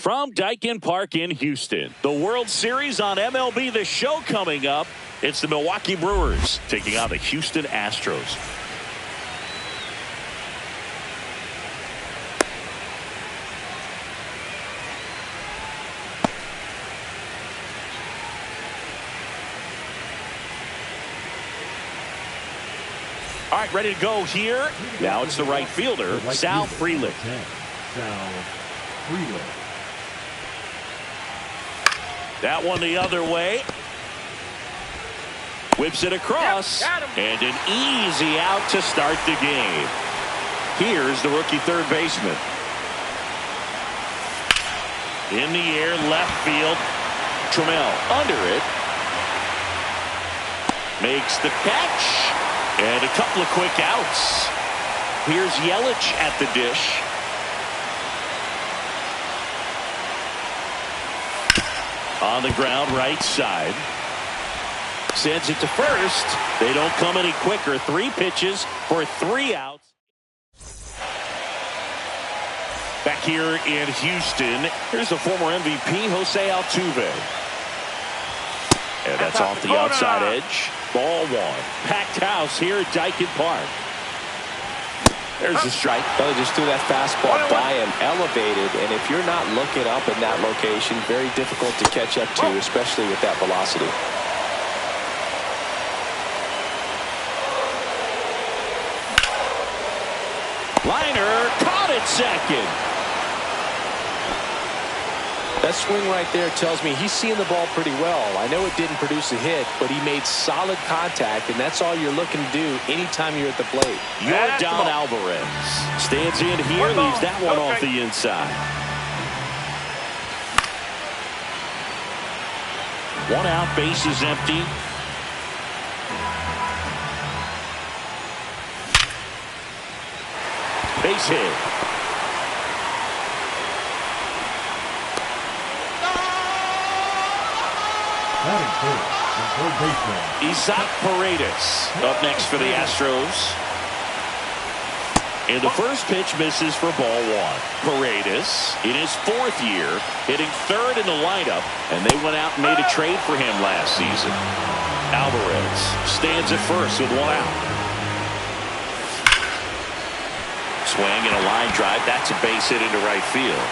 From Daikin Park in Houston, the World Series on MLB The Show coming up. It's the Milwaukee Brewers taking on the Houston Astros. All right, ready to go here. Now it's the right fielder, Sal Frelick. That one the other way. Whips it across. And an easy out to start the game. Here's the rookie third baseman. In the air, left field. Trammell under it. Makes the catch. And a couple of quick outs. Here's Yelich at the dish. On the ground, right side. Sends it to first. They don't come any quicker. 3 pitches for 3 outs. Back here in Houston, here's the former MVP, Jose Altuve. And that's off the outside edge. Ball 1. Packed house here at Daikin Park. There's the strike. Well, they just threw that fastball by him, elevated, and if you're not looking up in that location, very difficult to catch up to, especially with that velocity. Liner caught it second. That swing right there tells me he's seeing the ball pretty well. I know it didn't produce a hit, but he made solid contact, and that's all you're looking to do anytime you're at the plate. Yordan Alvarez stands in here, leaves that one off the inside. 1 out, base is empty. Base hit. Isaac Paredes up next for the Astros. And the first pitch misses for ball 1. Paredes, in his 4th year, hitting 3rd in the lineup, and they went out and made a trade for him last season. Alvarez stands at first with 1 out. Swing and a line drive. That's a base hit into right field.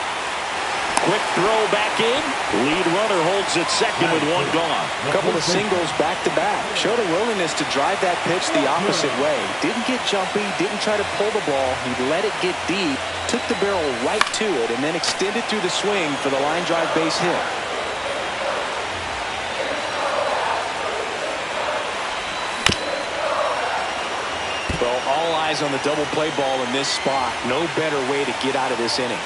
Quick throw back in. Lead runner holds it second with 1 gone. A couple of singles back-to-back. Showed a willingness to drive that pitch the opposite way. Didn't get jumpy, didn't try to pull the ball. He let it get deep, took the barrel right to it, and then extended through the swing for the line drive base hit. Well, all eyes on the double play ball in this spot. No better way to get out of this inning.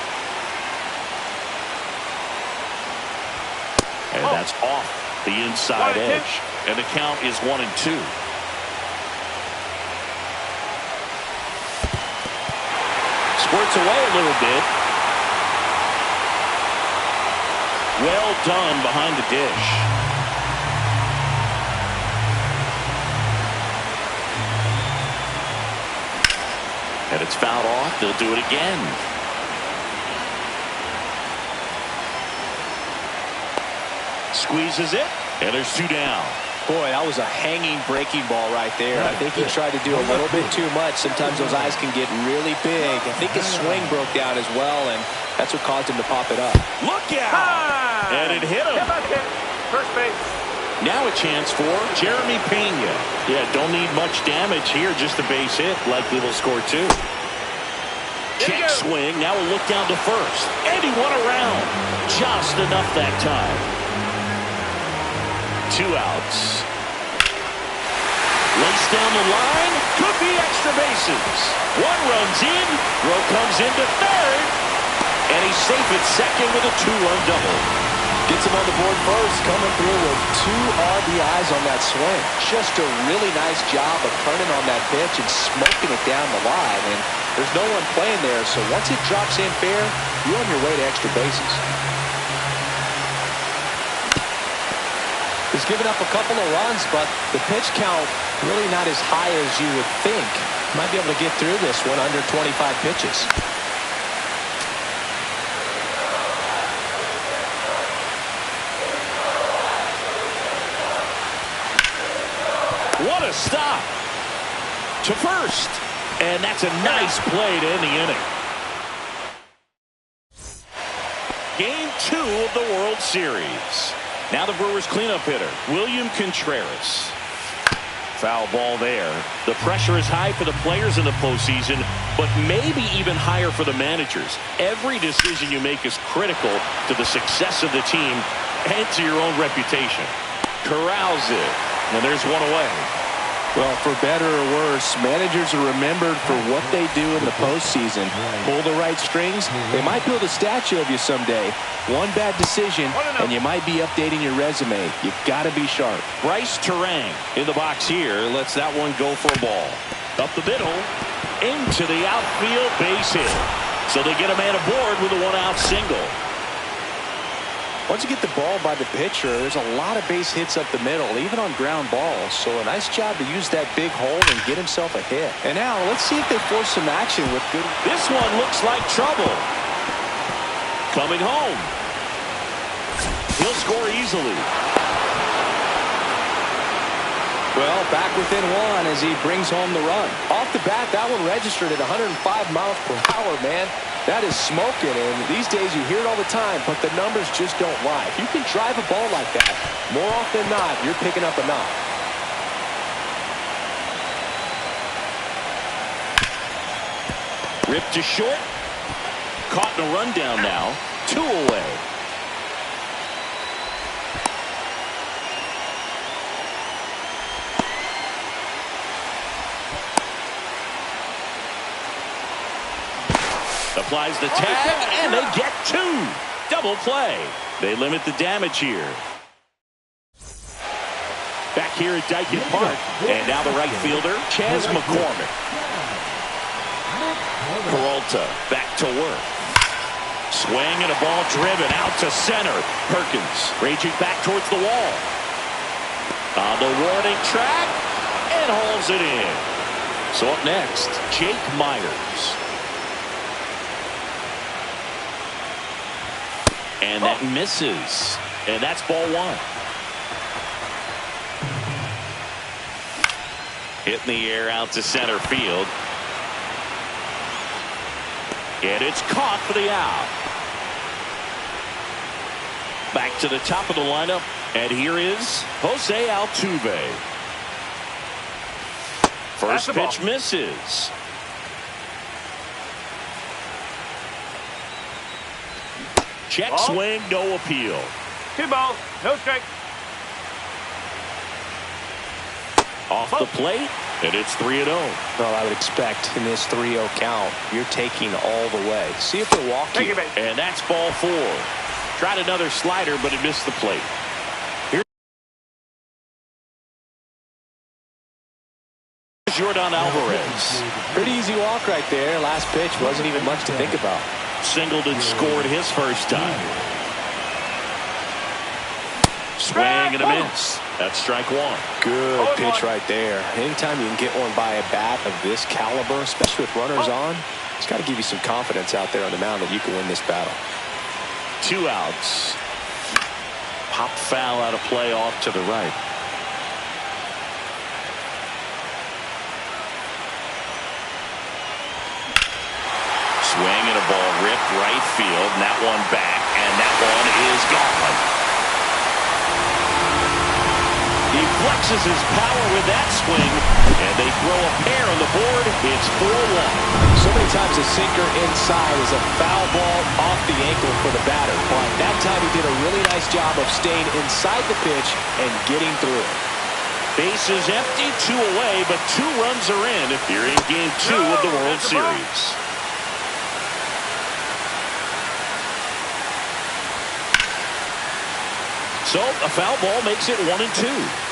And that's off the inside edge. And the count is 1-2. Squirts away a little bit. Well done behind the dish. And it's fouled off. They'll do it again. Squeezes it, and there's 2 down. Boy, that was a hanging breaking ball right there. I think he tried to do a little bit too much. Sometimes those eyes can get really big. I think his swing broke down as well, and that's what caused him to pop it up. Look out! And it hit him. First base. Now a chance for Jeremy Pena. Yeah, don't need much damage here, just a base hit. Likely will score 2. Check swing, now a look down to first. And he won around. Just enough that time. 2 outs. Lace down the line. Could be extra bases. 1 runs in. Throw comes into 3rd. And he's safe at second with a 2-run double. Gets him on the board first, coming through with 2 RBIs on that swing. Just a really nice job of turning on that pitch and smoking it down the line. And there's no one playing there, so once it drops in fair, you're on your way to extra bases. He's given up a couple of runs, but the pitch count really not as high as you would think. Might be able to get through this one under 25 pitches. What a stop to first. And that's a nice play to end the inning. Game 2 of the World Series. Now the Brewers cleanup hitter, William Contreras. Foul ball there. The pressure is high for the players in the postseason, but maybe even higher for the managers. Every decision you make is critical to the success of the team and to your own reputation. Corrals it, and there's one away. Well, for better or worse, managers are remembered for what they do in the postseason. Pull the right strings, they might build a statue of you someday. One bad decision, and you might be updating your resume. You've got to be sharp. Bryce Terang in the box here. Lets that one go for a ball. Up the middle, into the outfield, base hit. So they get a man aboard with a one-out single. Once you get the ball by the pitcher, there's a lot of base hits up the middle, even on ground balls. So a nice job to use that big hole and get himself a hit. And now let's see if they force some action with good. This one looks like trouble. Coming home. He'll score easily. Well, back within one as he brings home the run. Off the bat, that one registered at 105 miles per hour, man. That is smoking, and these days you hear it all the time, but the numbers just don't lie. If you can drive a ball like that, more often than not, you're picking up a knock. Ripped to short. Caught in a rundown now. 2 away. Applies the tag, and they get 2. Double play. They limit the damage here. Back here at Dyken Park. And now the right fielder, Chas McCormick. Peralta back to work. Swing and a ball driven out to center. Perkins raging back towards the wall. On the warning track, and hauls it in. So up next, Jake Myers. And that misses. And that's ball 1. Hit in the air out to center field. And it's caught for the out. Back to the top of the lineup. And here is Jose Altuve. First pitch misses. Check swing, no appeal. 2 balls, no strike. Off the plate, and it's 3-0. Well, I would expect in this 3-0 count, you're taking all the way. See if they walk you. And that's ball 4. Tried another slider, but it missed the plate. Here's Jordan Alvarez. Pretty easy walk right there. Last pitch wasn't even much to think about. Singled and scored his first time. Swing and a miss. That's strike 1. Good pitch right there. Anytime you can get one by a bat of this caliber, especially with runners on, it's got to give you some confidence out there on the mound that you can win this battle. 2 outs. Pop foul out of play off to the right. Swing and a ball ripped right field, and that one back, and that one is gone. He flexes his power with that swing, and they throw a pair on the board. It's 4-1. So many times a sinker inside is a foul ball off the ankle for the batter, but that time he did a really nice job of staying inside the pitch and getting through it. Bases empty, 2 away, but 2 runs are in here in Game 2 of the World Series. So a foul ball makes it 1-2.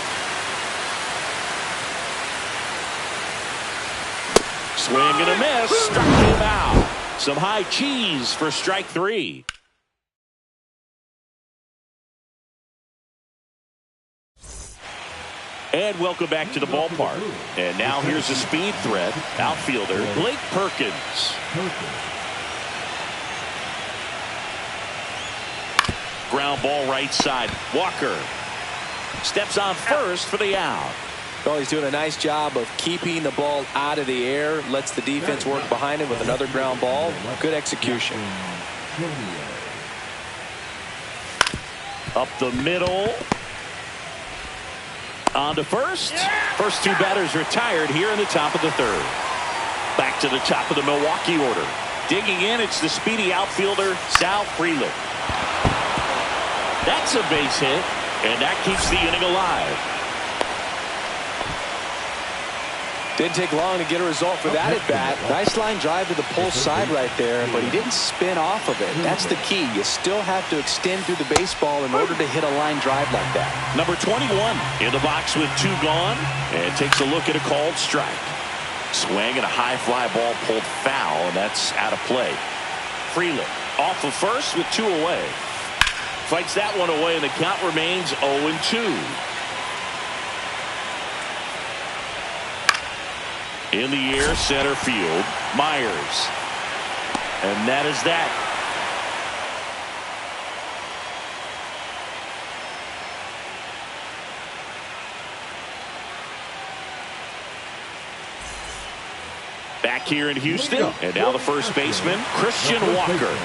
Swing and a miss. Struck him out. Some high cheese for strike 3. And welcome back to the ballpark. And now here's a speed threat. Outfielder Blake Perkins. Ground ball right side. Walker steps on first for the out. Well, he's doing a nice job of keeping the ball out of the air, lets the defense work behind him with another ground ball. Good execution. Up the middle. On to first. First two batters retired here in the top of the third. Back to the top of the Milwaukee order. Digging in, it's the speedy outfielder, Sal Frelick. That's a base hit, and that keeps the inning alive. Didn't take long to get a result for that at bat. Nice line drive to the pull side right there, but he didn't spin off of it. That's the key. You still have to extend through the baseball in order to hit a line drive like that. Number 21 in the box with two gone, and takes a look at a called strike. Swing and a high fly ball pulled foul, and that's out of play. Frelick off of first with two away. Fights that one away, and the count remains 0-2. In the air, center field, Myers. And that is that. Back here in Houston, and now the first baseman, Christian Walker.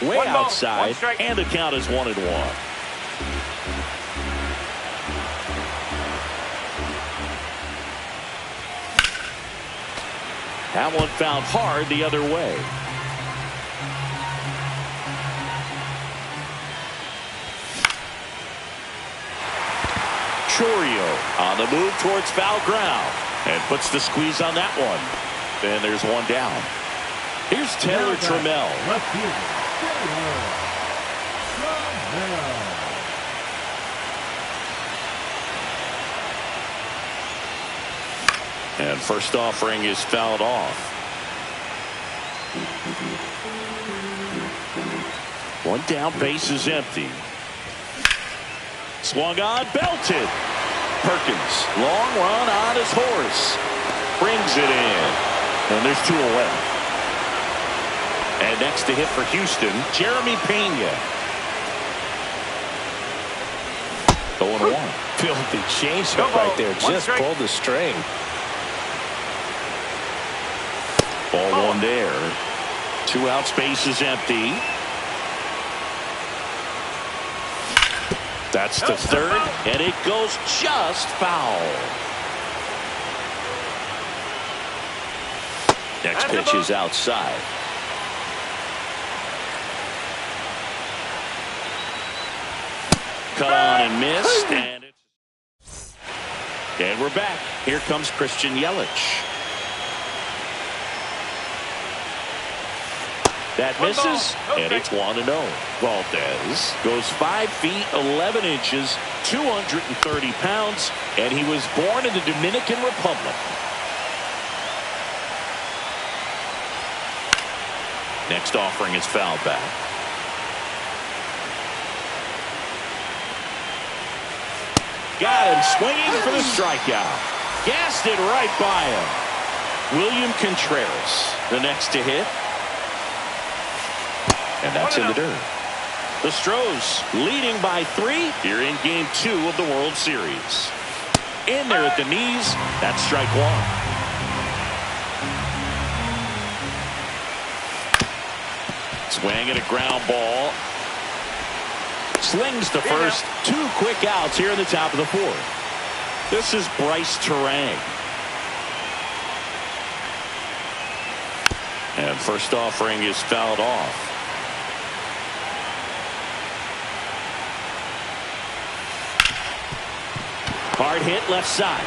Way outside, and the count is 1-1. That one found hard the other way. Chourio on the move towards foul ground and puts the squeeze on that one. And there's one down. Here's Taylor Trammell. And first offering is fouled off. One down, base is empty. Swung on, belted. Perkins, long run on his horse. Brings it in. And there's two away. And next to hit for Houston, Jeremy Pena. 0-1. Filthy changeup right there. Just pulled the string. Ball one there. Two out, space is empty. That's the third, and it goes just foul. Next pitch is outside. Cut on and missed, and we're back. Here comes Christian Yelich. That misses, and it's 1-0. Valdez goes 5 feet 11 inches, 230 pounds, and he was born in the Dominican Republic. Next offering is fouled back. Got him swinging for the strikeout. Gassed it right by him. William Contreras, the next to hit. And that's in the dirt. The Stros leading by 3 here in Game 2 of the World Series. In there at the knees. That's strike one. Swing and a ground ball. Slings to first. 2 quick outs here in the top of the 4th. This is Bryce Turang. And first offering is fouled off. Hard hit left side.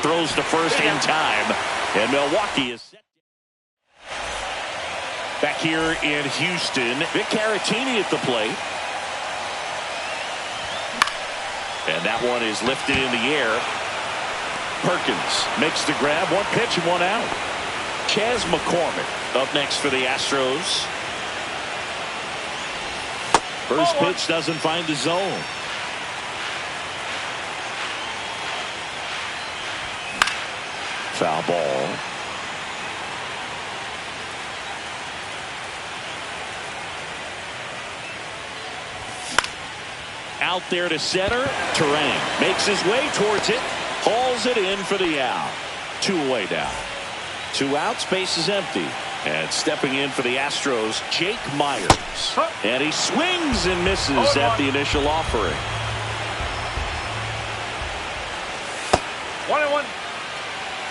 Throws to first in time. And Milwaukee is set. Back here in Houston, Vic Caratini at the plate. And that one is lifted in the air. Perkins makes the grab. 1 pitch and 1 out. Chas McCormick up next for the Astros. First pitch doesn't find the zone. Foul ball. Out there to center. Turang makes his way towards it. Hauls it in for the out. 2 away now. 2 outs. Base is empty. And stepping in for the Astros, Jake Myers. And he swings and misses at the initial offering. 1-1.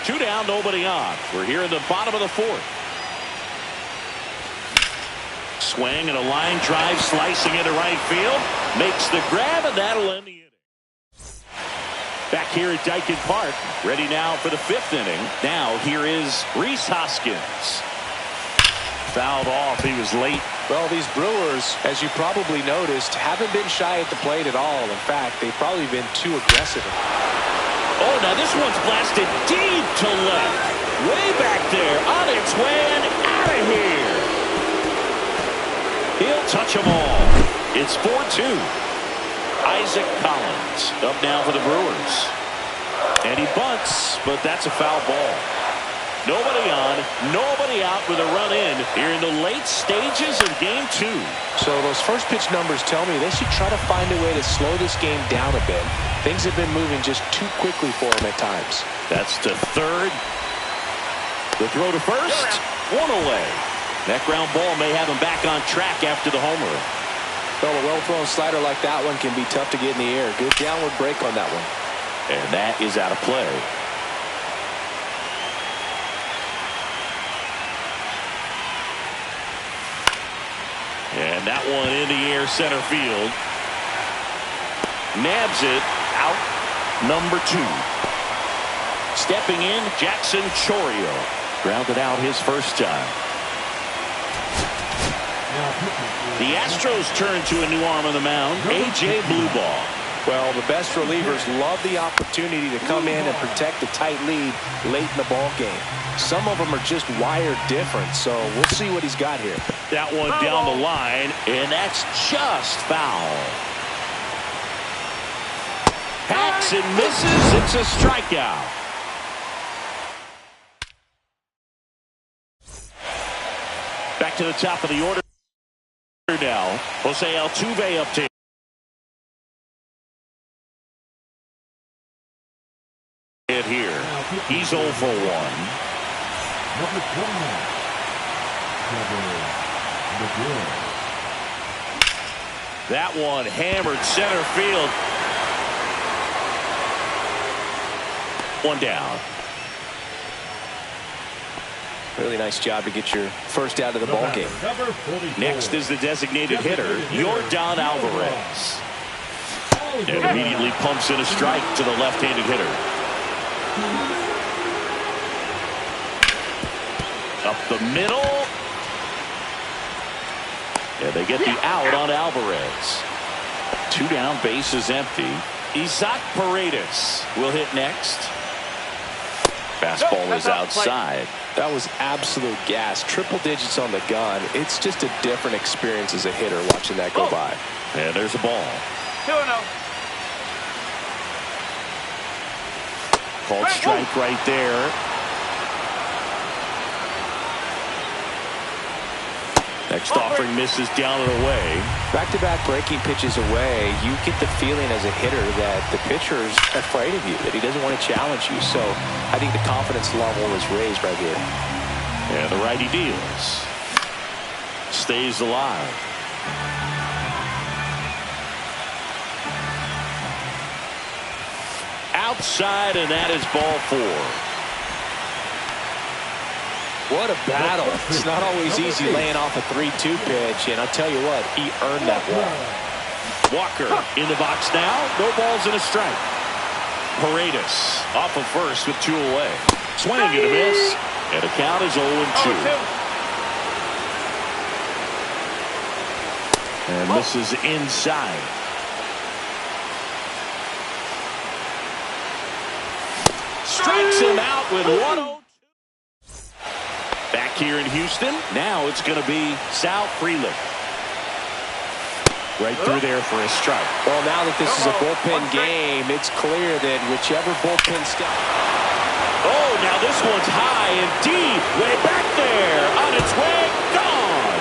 2 down, nobody on. We're here in the bottom of the 4th. Swing and a line drive slicing into right field. Makes the grab, and that'll end the inning. Back here at Daikin Park, ready now for the 5th inning. Now here is Rhys Hoskins. Fouled off. He was late. Well, these Brewers, as you probably noticed, haven't been shy at the plate at all. In fact, they've probably been too aggressive. Oh, now this one's blasted deep to left. Way back there, on its way and out of here. He'll touch them all. It's 4-2. Isaac Collins up now for the Brewers. And he bunts, but that's a foul ball. Nobody on, nobody out with a run in here in the late stages of game 2. So those first pitch numbers tell me they should try to find a way to slow this game down a bit. Things have been moving just too quickly for them at times. That's to third. The throw to first. 1 away. That ground ball may have him back on track after the homer. Well, a well-thrown slider like that one can be tough to get in the air. Good downward break on that one. And that is out of play. And that one in the air center field. Nabs it out. Number 2. Stepping in, Jackson Chourio. Grounded out his first time. The Astros turn to a new arm on the mound, A.J. Blueball. Well, the best relievers love the opportunity to come in and protect the tight lead late in the ball game. Some of them are just wired different, so we'll see what he's got here. That one down the line, and that's just foul. Hacks and misses. It's a strikeout. Back to the top of the order now. Jose Altuve up to it here. He's 0 for 1. That one hammered center field. 1 down. Really nice job to get your first out of the ball game. Next is the designated hitter, Yordan Alvarez. And immediately pumps in a strike to the left-handed hitter. Up the middle. And they get the out on Alvarez. 2 down, base is empty. Isaac Paredes will hit next. Fastball is outside. That was absolute gas. Triple digits on the gun. It's just a different experience as a hitter watching that go by. And there's a ball. 2-0. Called strike right there. Next offering misses down and away. Back-to-back breaking pitches away, you get the feeling as a hitter that the pitcher's afraid of you, that he doesn't want to challenge you. So I think the confidence level is raised right here. And the righty deals. Stays alive. Outside, and that is ball 4. What a battle. It's not always easy laying off a 3-2 pitch, and I'll tell you what, he earned that one. Walker in the box now. No balls and a strike. Paredes off of first with 2 away. Swing and a miss. And the count is 0-2. And this is inside. Strikes him out with 1-0. Back here in Houston, now it's going to be Sal Frelick. Right through there for a strike. Well, now that this is a bullpen game, it's clear that whichever bullpen step. Oh, now this one's high and deep. Way back there. On its way. Gone.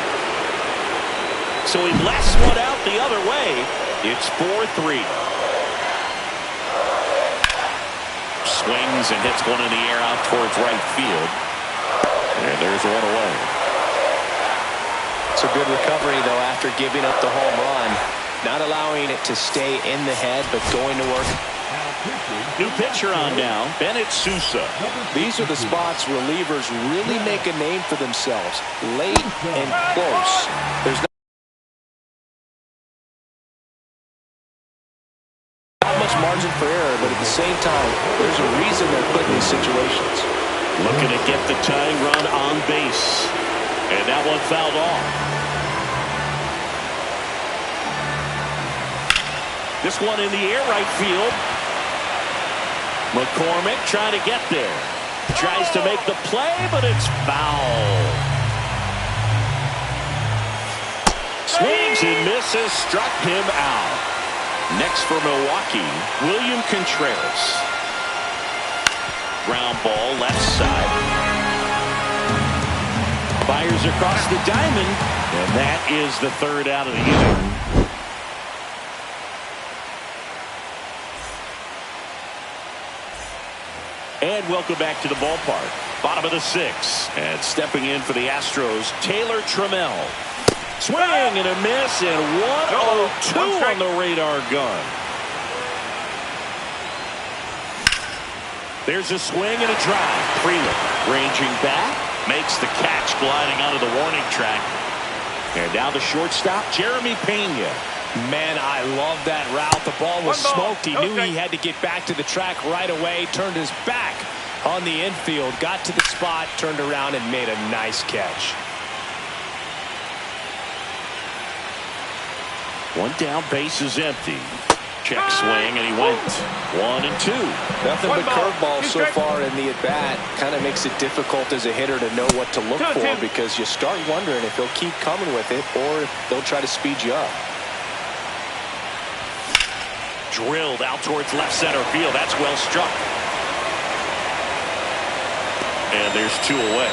So he lasts one out the other way. It's 4-3. Swings and hits one in the air out towards right field. And there's one away. It's a good recovery, though, after giving up the home run. Not allowing it to stay in the head, but going to work. New pitcher on now, Bennett Sousa. These are the spots relievers really make a name for themselves. Late and close. There's not much margin for error, but at the same time, there's a reason they're put in these situations. Looking to get the tying run on base. And that one fouled off. This one in the air, right field. McCormick trying to get there. Tries to make the play, but it's foul. Swings and misses, struck him out. Next for Milwaukee, William Contreras. Ground ball, left side. Fires across the diamond, and that is the third out of the inning. And welcome back to the ballpark. Bottom of the sixth. And stepping in for the Astros, Taylor Trammell. Swing and a miss, and 1-0-2 on the radar gun. There's a swing and a drive. Freeland ranging back. Makes the catch, gliding onto the warning track. And now the shortstop, Jeremy Pena. Man, I love that route. The ball was smoked. He knew he had to get back to the track right away. Turned his back on the infield. Got to the spot, turned around, and made a nice catch. One down, base is empty. Check swing, and he went 1-2. Nothing but curveball so far in the at-bat. Kind of makes it difficult as a hitter to know what to look for, because you start wondering if he'll keep coming with it or if they'll try to speed you up. Drilled out towards left center field. That's well struck. And there's two away.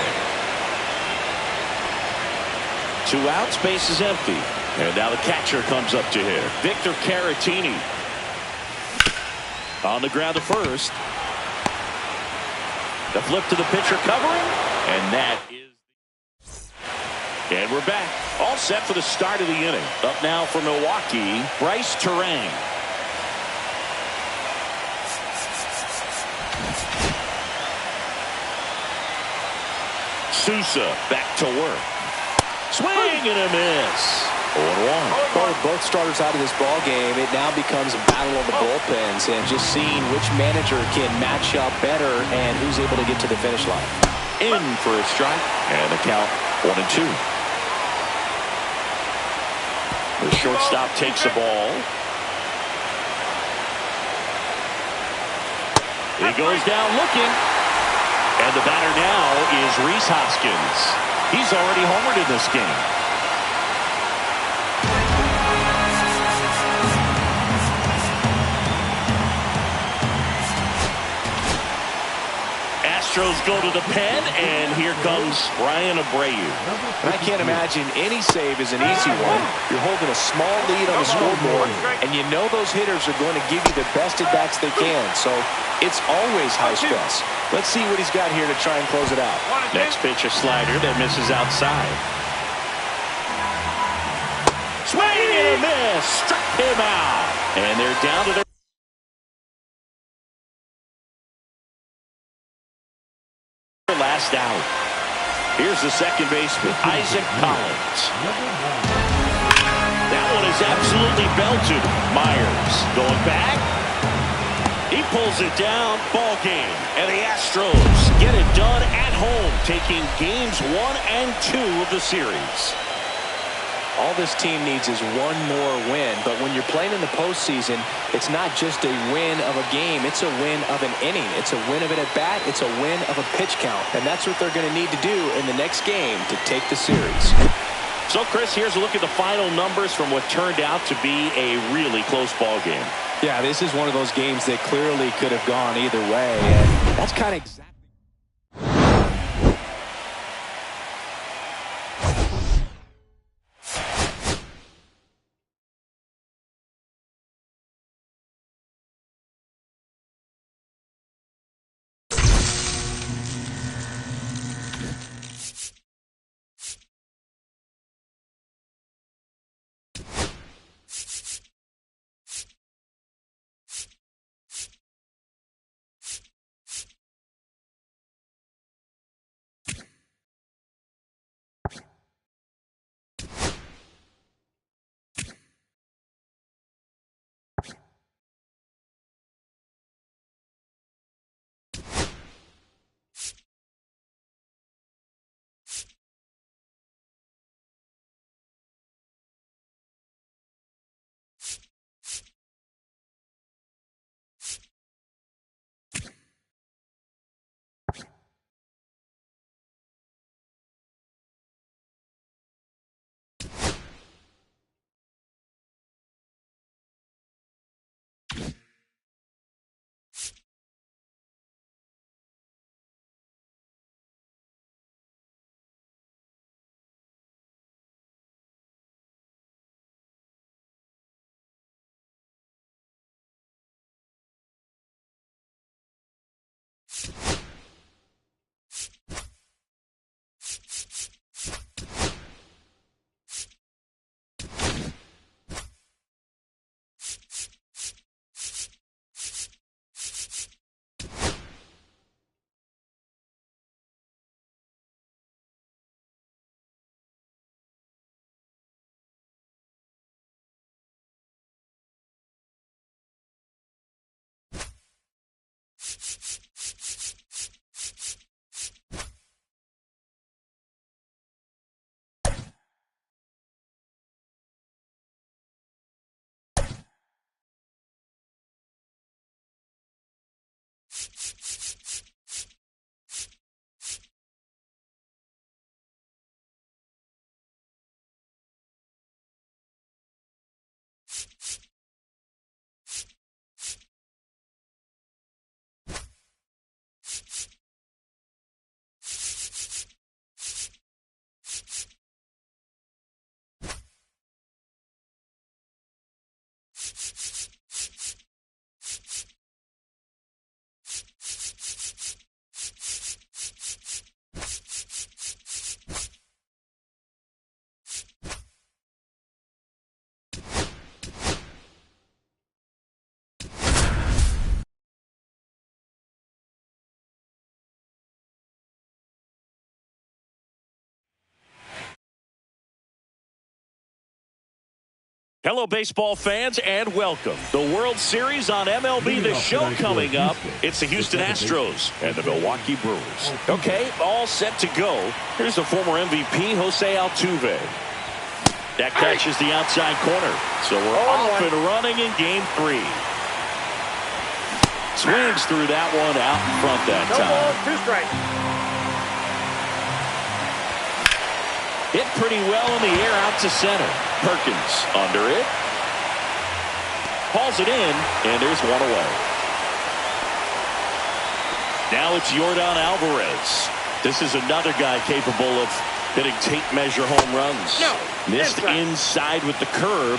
2 outs, base is empty. And now the catcher comes up to hit. Victor Caratini. On the ground to first. The flip to the pitcher covering. And that is... And we're back. All set for the start of the inning. Up now for Milwaukee, Bryce Turang. Sousa back to work. Swing and a miss. 0-1. Both starters out of this ball game. It now becomes a battle of the bullpens, and just seeing which manager can match up better and who's able to get to the finish line. In for a strike, and the count 1-2. The shortstop takes the ball. He goes down looking. And the batter now is Rhys Hoskins. He's already homered in this game. Astros go to the pen, and here comes Ryan Abreu. I can't imagine any save is an easy one. You're holding a small lead on the scoreboard, and you know those hitters are going to give you the best at-bats they can, so it's always high stress. Let's see what he's got here to try and close it out. Next pitch, a slider that misses outside. Swing and a miss. Struck him out. And they're down to their last out. Here's the second baseman, Isaac Collins. That one is absolutely belted. Myers going back. He pulls it down. Ball game. And the Astros get it done at home, taking games 1 and 2 of the series. All this team needs is one more win, but when you're playing in the postseason, it's not just a win of a game, it's a win of an inning. It's a win of an at-bat, it's a win of a pitch count, and that's what they're going to need to do in the next game to take the series. So, Chris, here's a look at the final numbers from what turned out to be a really close ball game. Yeah, this is one of those games that clearly could have gone either way, and that's kind of exactly Hello, baseball fans, and welcome. The World Series on MLB The Show coming up. It's the Houston Astros and the Milwaukee Brewers. Okay, all set to go. Here's the former MVP, Jose Altuve. That catches the outside corner. So we're off and running in Game 3. Swings through that one out in front that time. No balls, 2 strikes. Hit pretty well in the air out to center. Perkins under it. Hauls it in, and there's one away. Now it's Yordan Alvarez. This is another guy capable of hitting tape measure home runs. No. Missed inside with the curve.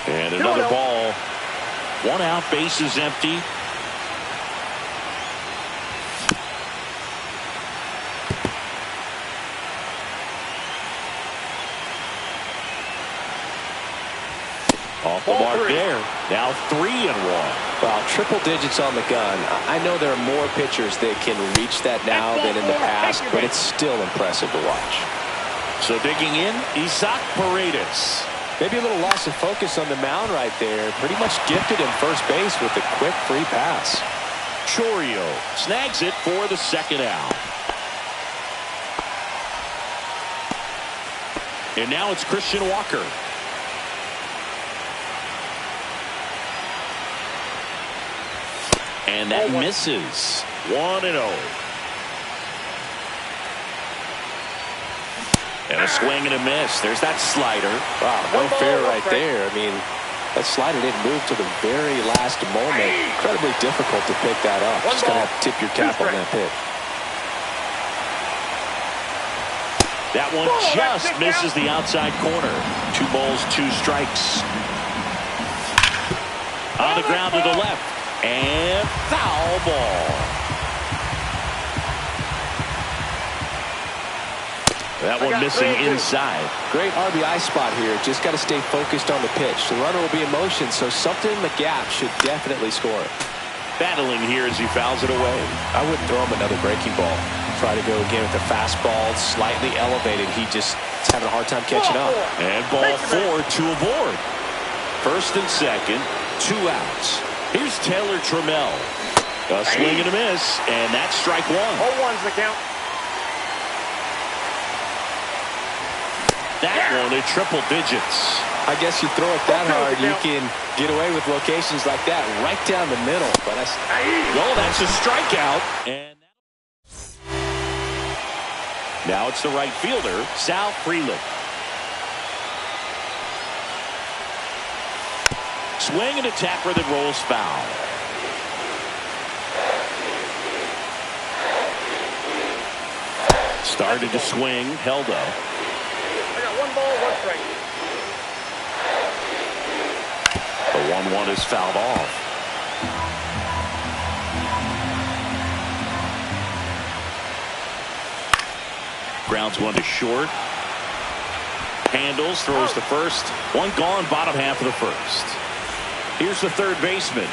And another ball. 1 out, base is empty. Off the mark there. Now 3-1. Wow, triple digits on the gun. I know there are more pitchers that can reach that now than in the past, but it's still impressive to watch. So digging in, Isaac Paredes. Maybe a little loss of focus on the mound right there. Pretty much gifted him first base with a quick free pass. Chourio snags it for the 2nd out. And now it's Christian Walker. And that misses. 1-0. And a swing and a miss. There's that slider. Wow, no fair right there. I mean, that slider didn't move to the very last moment. Incredibly difficult to pick that up. Just going to have to tip your cap on that pitch. That one just misses the outside corner. 2 balls, 2 strikes. On the ground to the left. And foul ball. That one missing inside. Great RBI spot here. Just got to stay focused on the pitch. The runner will be in motion, so something in the gap should definitely score. Battling here as he fouls it away. I wouldn't throw him another breaking ball. Try to go again with the fastball, slightly elevated. He just is having a hard time catching up. And ball 4, 2 aboard. 1st and 2nd, 2 outs. Here's Taylor Trammell. A swing and a miss, and that's strike 1. 0-1's the count. That one at triple digits. I guess you throw it that hard, you can get away with locations like that right down the middle. But that's a strikeout. And now it's the right fielder, Sal Frelick. Swing and a tapper that rolls foul. Started to swing, held up. I got 1 ball, 1 strike. The 1-1 is fouled off. Grounds 1 to short. Handles, throws the first. 1 gone, bottom half of the 1st. Here's the 3rd baseman.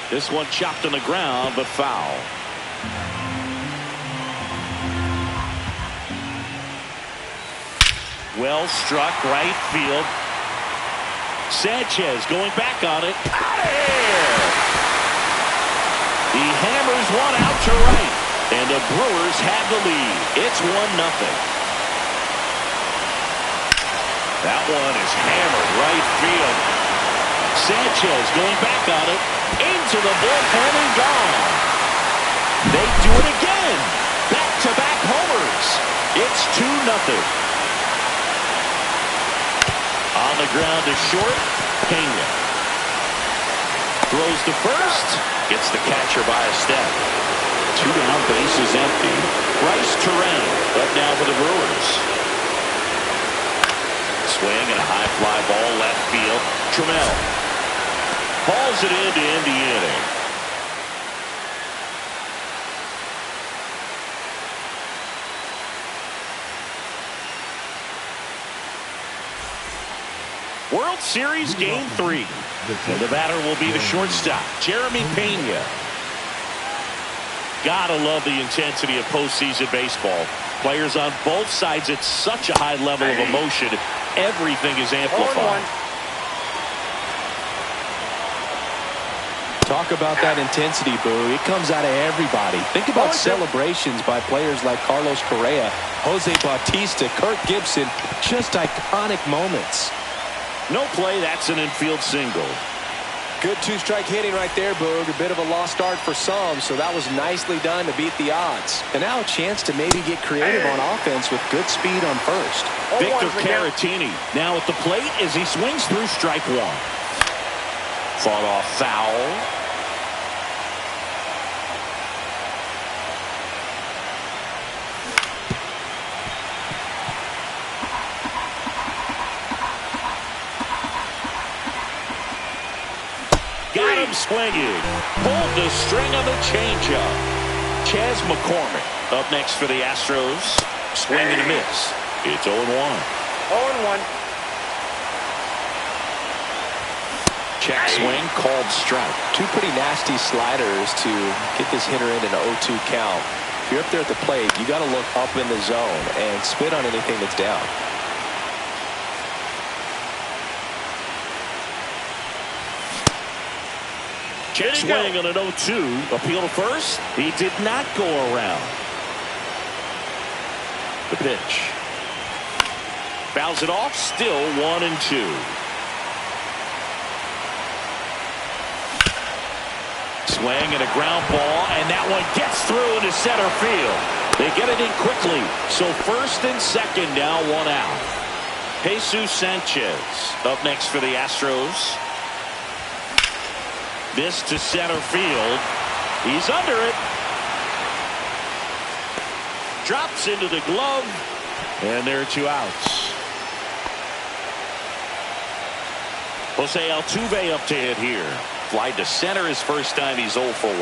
This one chopped on the ground, but foul. Well struck, right field. Sanchez going back on it. Out of here! He hammers one out to right, and the Brewers have the lead. It's 1-0. That one is hammered right field. Sanchez going back on it. Into the bullpen and gone. They do it again. Back-to-back homers. It's 2-0. On the ground to short. Pena. Throws to first. Gets the catcher by a step. 2 down, base is empty. Bryce Terang up now for the Brewers. Swing and a high fly ball left field. Trammell hauls it in to end the inning. World Series Game 3. And the batter will be the shortstop, Jeremy Pena. Gotta love the intensity of postseason baseball. Players on both sides at such a high level of emotion. Everything is amplified. Talk about that intensity, Boo. It comes out of everybody. Think about celebrations by players like Carlos Correa, Jose Bautista, Kirk Gibson. Just iconic moments. No play. That's an infield single. Good two-strike hitting right there, Boog. A bit of a lost start for some, so that was nicely done to beat the odds. And now a chance to maybe get creative on offense with good speed on first. Victor Caratini now at the plate as he swings through strike one. Fought off foul. Got him swinging. Pulled the string on the changeup. Chas McCormick up next for the Astros. Swing and a miss. It's 0-1. 0-1. Check swing, called strike. Two pretty nasty sliders to get this hitter in an 0-2 count. If you're up there at the plate, you got to look up in the zone and spit on anything that's down. Check swing on an 0-2. Appeal to first. He did not go around. The pitch. Fouls it off. Still 1-2. Swing and a ground ball, and that one gets through into center field. They get it in quickly. So first and second now, one out. Jesus Sanchez up next for the Astros. This to center field. He's under it. Drops into the glove. And there are two outs. Jose Altuve up to hit here. Fly to center his first time. He's 0 for 1.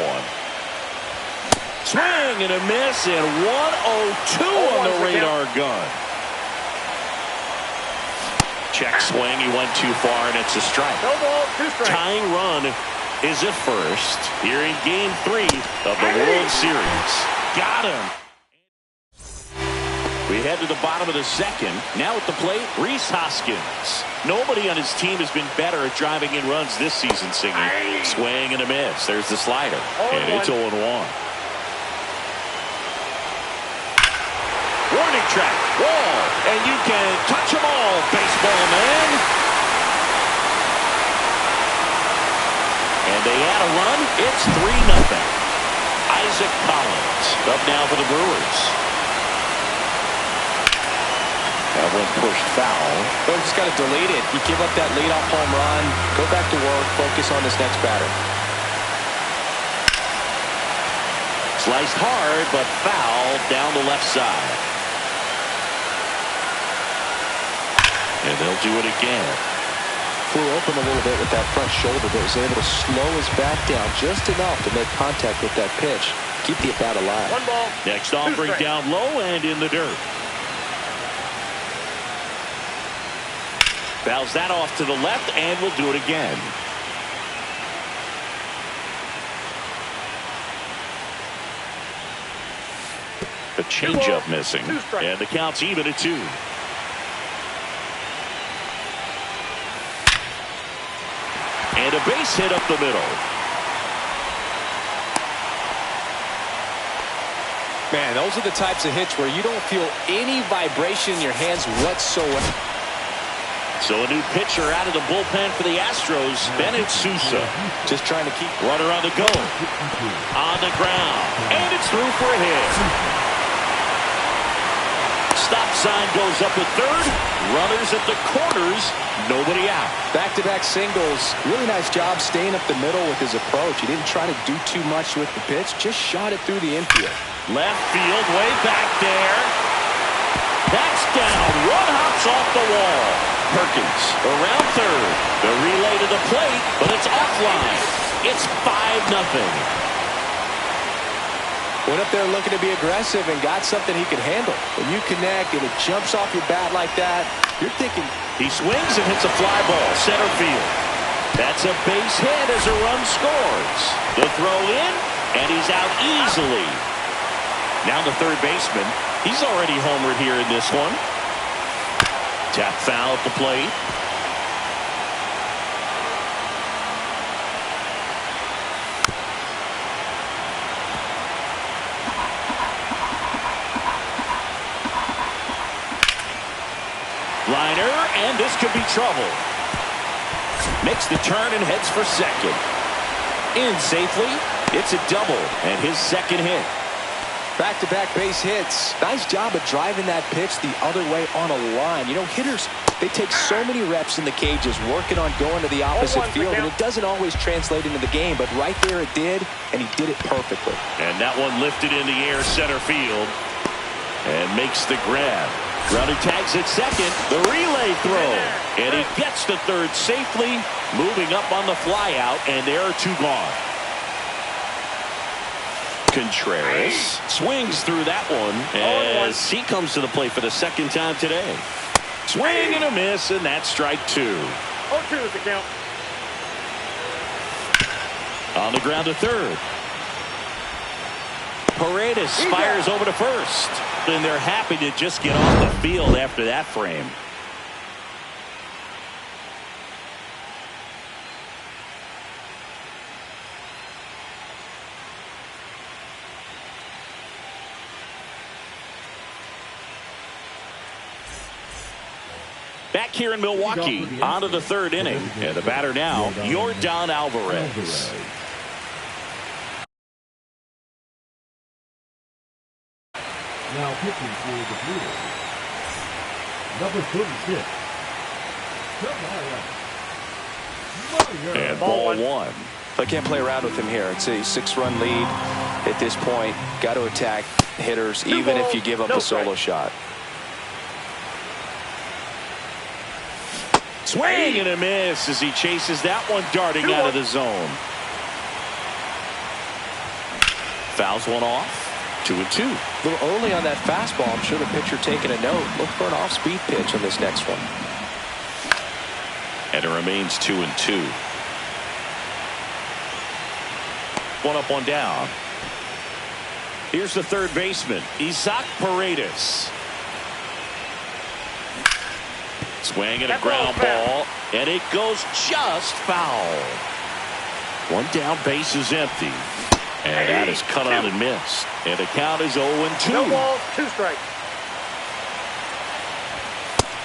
Swing and a miss, and 1-0-2 on the radar gun. Check swing. He went too far, and it's a strike. No ball, 2 strikes. Tying run is at first here in Game 3 of the World Series. Got him. We head to the bottom of the second. Now at the plate, Rhys Hoskins. Nobody on his team has been better at driving in runs this season, Singing. Swing and a miss. There's the slider. And it's 0-1. Warning track. Wall. And you can touch them all, baseball man. And they add a run. It's 3-0. Isaac Collins up now for the Brewers. That one pushed foul. But just got to delete it. You give up that leadoff home run. Go back to work. Focus on this next batter. Sliced hard, but foul down the left side. And they'll do it again. Flew open a little bit with that front shoulder, but was able to slow his back down just enough to make contact with that pitch. Keep the at-bat alive. 1 ball. Next offering down low and in the dirt. Fouls that off to the left, and we'll do it again. The changeup missing, and the count's even at 2. And a base hit up the middle. Man, those are the types of hits where you don't feel any vibration in your hands whatsoever. So a new pitcher out of the bullpen for the Astros, Bennett Sousa. Just trying to keep runner on the go. On the ground. And it's through for a hit. Stop sign goes up at third. Runners at the corners. Nobody out. Back-to-back singles. Really nice job staying up the middle with his approach. He didn't try to do too much with the pitch. Just shot it through the infield. Left field, way back there. That's down. One hops off the wall. Perkins around third. The relay to the plate, but it's offline. It's 5-0. Went up there looking to be aggressive and got something he could handle. When you connect and it jumps off your bat like that, you're thinking. He swings and hits a fly ball, center field. That's a base hit as a run scores. The throw in, And he's out easily. Now the third baseman. He's already homered here in this one. Tap foul at the plate. Liner, and this could be trouble. Makes the turn and heads for second. In safely. It's a double and his second hit. Back-to-back base hits. Nice job of driving that pitch the other way on a line. You know, hitters, they take so many reps in the cages working on going to the opposite field, and it doesn't always translate into the game, but right there it did, and he did it perfectly. And that one lifted in the air center field and makes the grab. Runner tags at second. The relay throw. And he gets to third safely, moving up on the flyout, and there are two gone. Contreras swings through that one as he comes to the plate for the second time today. Swing and a miss, and that's strike two. 0-2 is the count. On the ground to third. Paredes fires over to first. And they're happy to just get off the field after that frame. Back here in Milwaukee, on to the third inning. And the batter now, Yordan Alvarez. Now pitching for the Brewers, number 36, and ball one. I can't play around with him here. It's a 6-run lead at this point. Got to attack hitters, even if you give up a solo shot. Swing and a miss as he chases that one darting out of the zone. Fouls one off. 2-2. A little early on that fastball. I'm sure the pitcher taking a note. Look for an off-speed pitch on this next one. And it remains 2-2. One up, one down. Here's the third baseman, Isaac Paredes. Swing and a ground ball, and it goes just foul. One down, base is empty. And that is cut out and missed. And the count is 0-2. No balls, 2 strikes.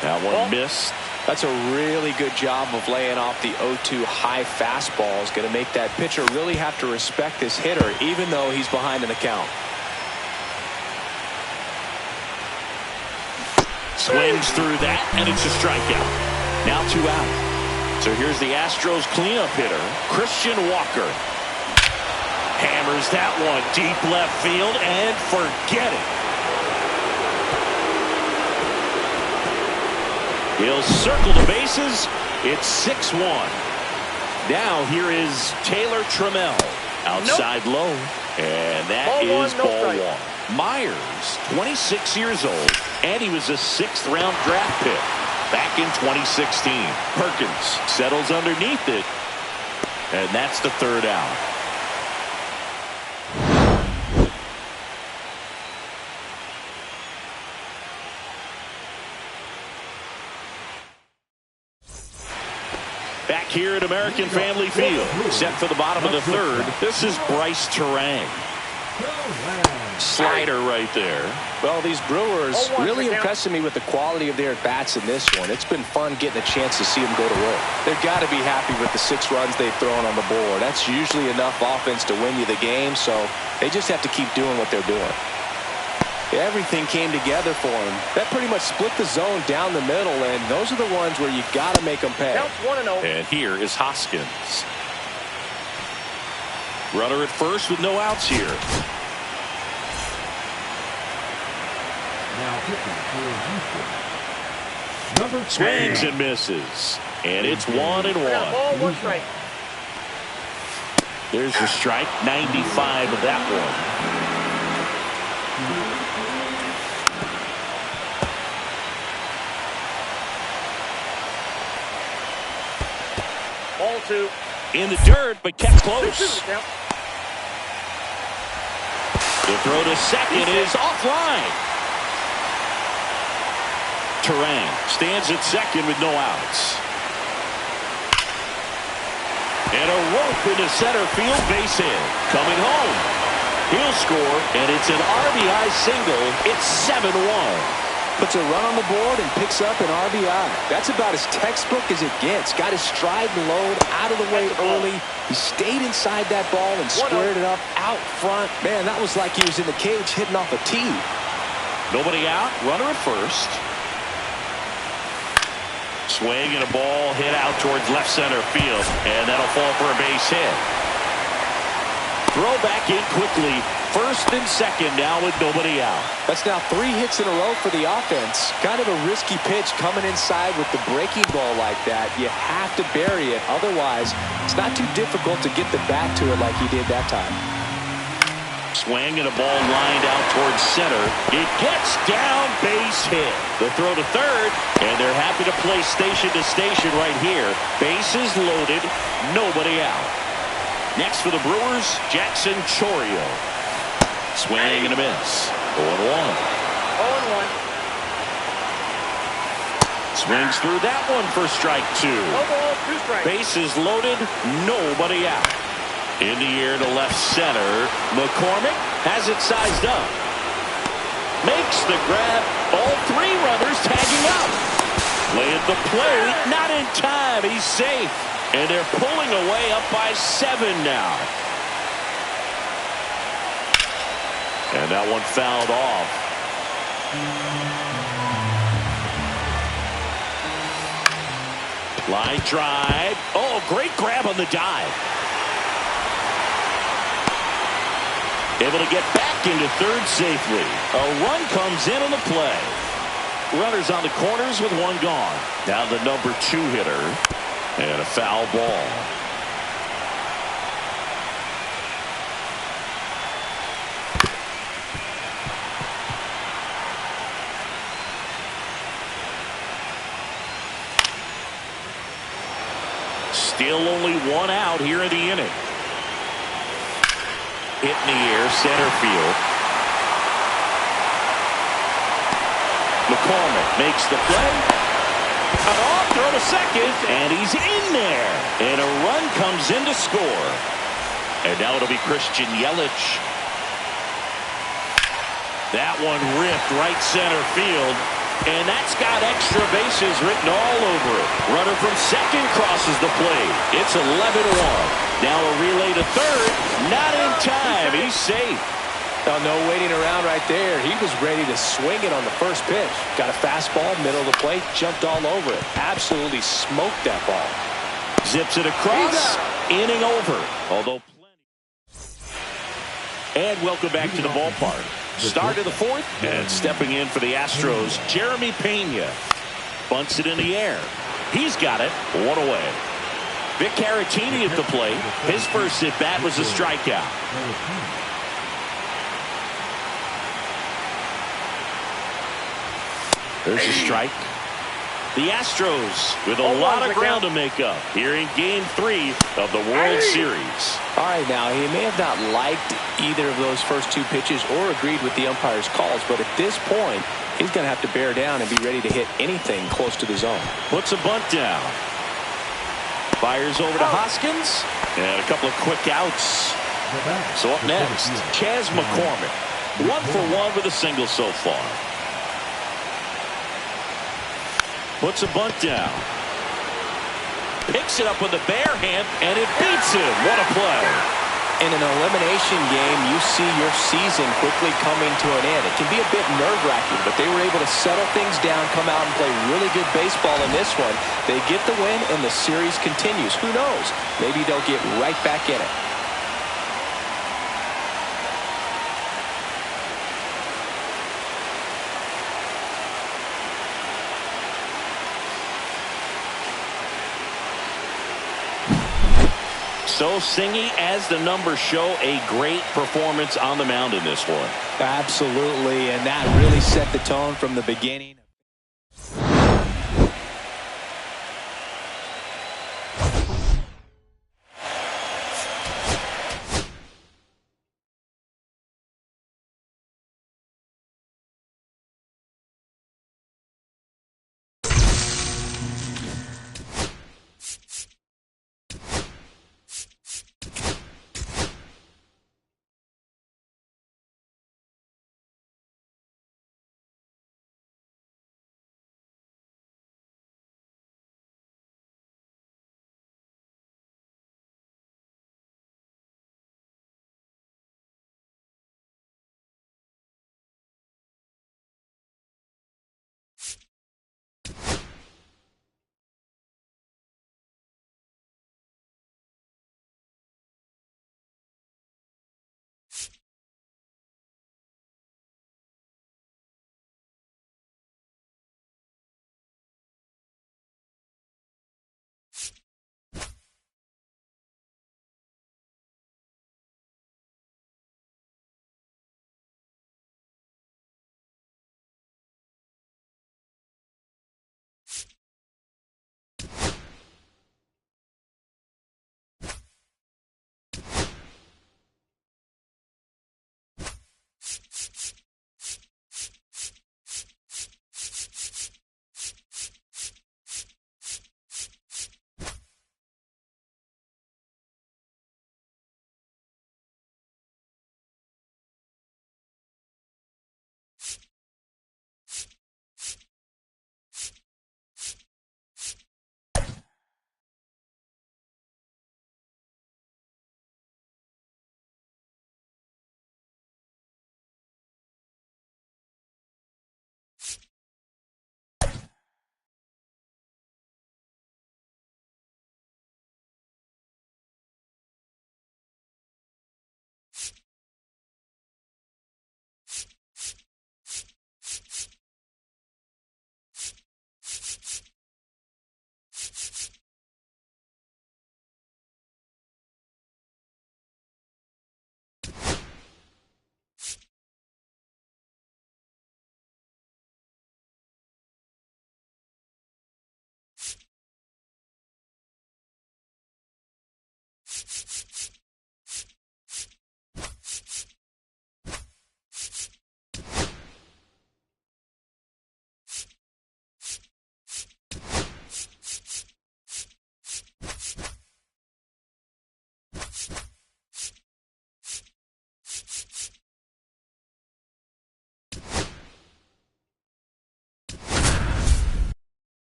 That one missed. That's a really good job of laying off the 0-2 high fastball. Is going to make that pitcher really have to respect this hitter, even though he's behind in the count. Swings through that, and it's a strikeout. Now 2 out. So here's the Astros cleanup hitter, Christian Walker. Hammers that one deep left field, and forget it. He'll circle the bases. It's 6-1. Now here is Taylor Trammell. Outside low. And that is ball one. Myers, 26 years old, and he was a 6th-round draft pick back in 2016. Perkins settles underneath it, and that's the third out. Back here at American Family Field, set for the bottom of the third. This is Bryce Turang. Slider right there. Well, these Brewers really impressing me with the quality of their at-bats in this one. It's been fun getting a chance to see them go to work. They've got to be happy with the 6 runs they've thrown on the board. That's usually enough offense to win you the game, so they just have to keep doing what they're doing. Everything came together for them. That pretty much split the zone down the middle, and those are the ones where you got to make them pay. Counts 1-0. And here is Hoskins. Runner at first with no outs here. Now pitching for Houston, number 10. Swings and misses. And it's 1-1. Ball, 1 strike. There's the strike. 95 of that one. Ball 2. In the dirt, but kept close. The throw to second is offline. Turang stands at second with no outs. And a rope into center field, base hit. Coming home. He'll score, and it's an RBI single. It's 7-1. Puts a run on the board and picks up an RBI. That's about as textbook as it gets. Got his stride and load out of the way early. He stayed inside that ball and squared it up out front. Man, that was like he was in the cage hitting off a tee. Nobody out. Runner at first. Swing and a ball hit out towards left center field. And that'll fall for a base hit. Throw back in quickly. First and second now with nobody out. That's now 3 hits in a row for the offense. Kind of a risky pitch coming inside with the breaking ball like that. You have to bury it. Otherwise, it's not too difficult to get the bat to it like he did that time. Swing and a ball lined out towards center. It gets down, base hit. The throw to third, and they're happy to play station to station right here. Bases loaded, nobody out. Next for the Brewers, Jackson Chourio. Swing and a miss. 0-1. 0-1. Swings through that one for strike 2. No ball, 2 strikes. Bases loaded, nobody out. In the air to left center. McCormick has it sized up. Makes the grab. All 3 runners tagging up. Play at the plate. Not in time. He's safe. And they're pulling away up by 7 now. And that one fouled off. Line drive. Oh, great grab on the dive. Able to get back into third safely. A run comes in on the play. Runners on the corners with 1 gone. Now the number 2 hitter. And a foul ball. Still only 1 out here in the inning. Hit in the air, center field. McCormick makes the play. Cut off, throw to second, and he's in there. And a run comes in to score. And now it'll be Christian Yelich. That one ripped right center field. And that's got extra bases written all over it. Runner from second crosses the plate. It's 11-1. Now a relay to third. Not in time. He's safe. Oh, no waiting around right there. He was ready to swing it on the first pitch. Got a fastball, middle of the plate, jumped all over it. Absolutely smoked that ball. Zips it across. Inning over. Although plenty. And welcome back to the ballpark. Start of the 4th, and stepping in for the Astros, Jeremy Pena. Bunts it in the air. He's got it. 1 away. Vic Caratini at the plate. His first at-bat was a strikeout. There's a strike. The Astros with a lot of ground to make up here in Game 3 of the World Series. All right, now, he may have not liked either of those first 2 pitches or agreed with the umpire's calls, but at this point, he's going to have to bear down and be ready to hit anything close to the zone. Puts a bunt down. Fires over to Hoskins. And a couple of quick outs. So up next, Chas McCormick. 1 for 1 with a single so far. Puts a bunt down. Picks it up with the bare hand, and it beats him. What a play. In an elimination game, you see your season quickly coming to an end. It can be a bit nerve-wracking, but they were able to settle things down, come out and play really good baseball in this one. They get the win, and the series continues. Who knows? Maybe they'll get right back in it. So Singy, as the numbers show, a great performance on the mound in this one. Absolutely, and that really set the tone from the beginning.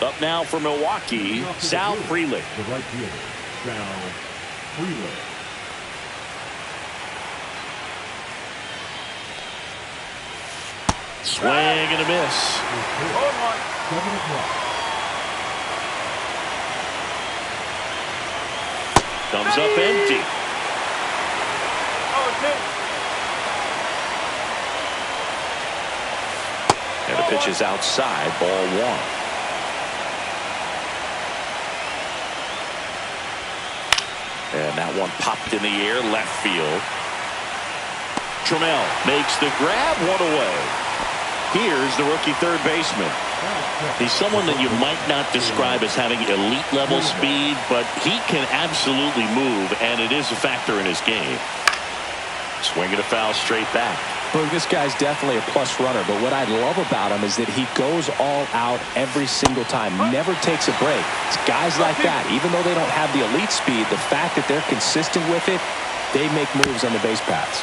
Up now for Milwaukee, Sal Frelick. The right fielder, Sal Frelick. Swing and a miss. 7 o'clock. Comes up empty. And the pitch is outside, ball 1. And that one popped in the air, left field. Trammell makes the grab, 1 away. Here's the rookie third baseman. He's someone that you might not describe as having elite level speed, but he can absolutely move, and it is a factor in his game. Swing and a foul straight back. Well, this guy's definitely a plus runner, but what I love about him is that he goes all out every single time, never takes a break. It's guys like that, even though they don't have the elite speed, the fact that they're consistent with it, they make moves on the base paths.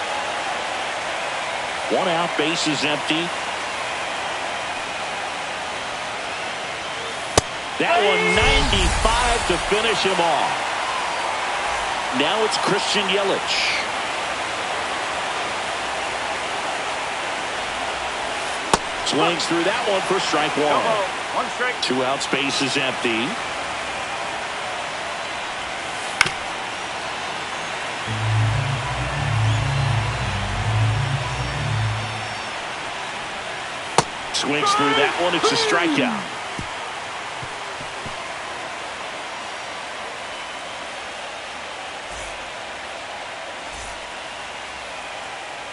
1 out, base is empty. That one 95 to finish him off. Now it's Christian Yelich. Swings through that one for strike 1. 1 strike. 2 outs, base is empty. Swings through that one. It's a strikeout.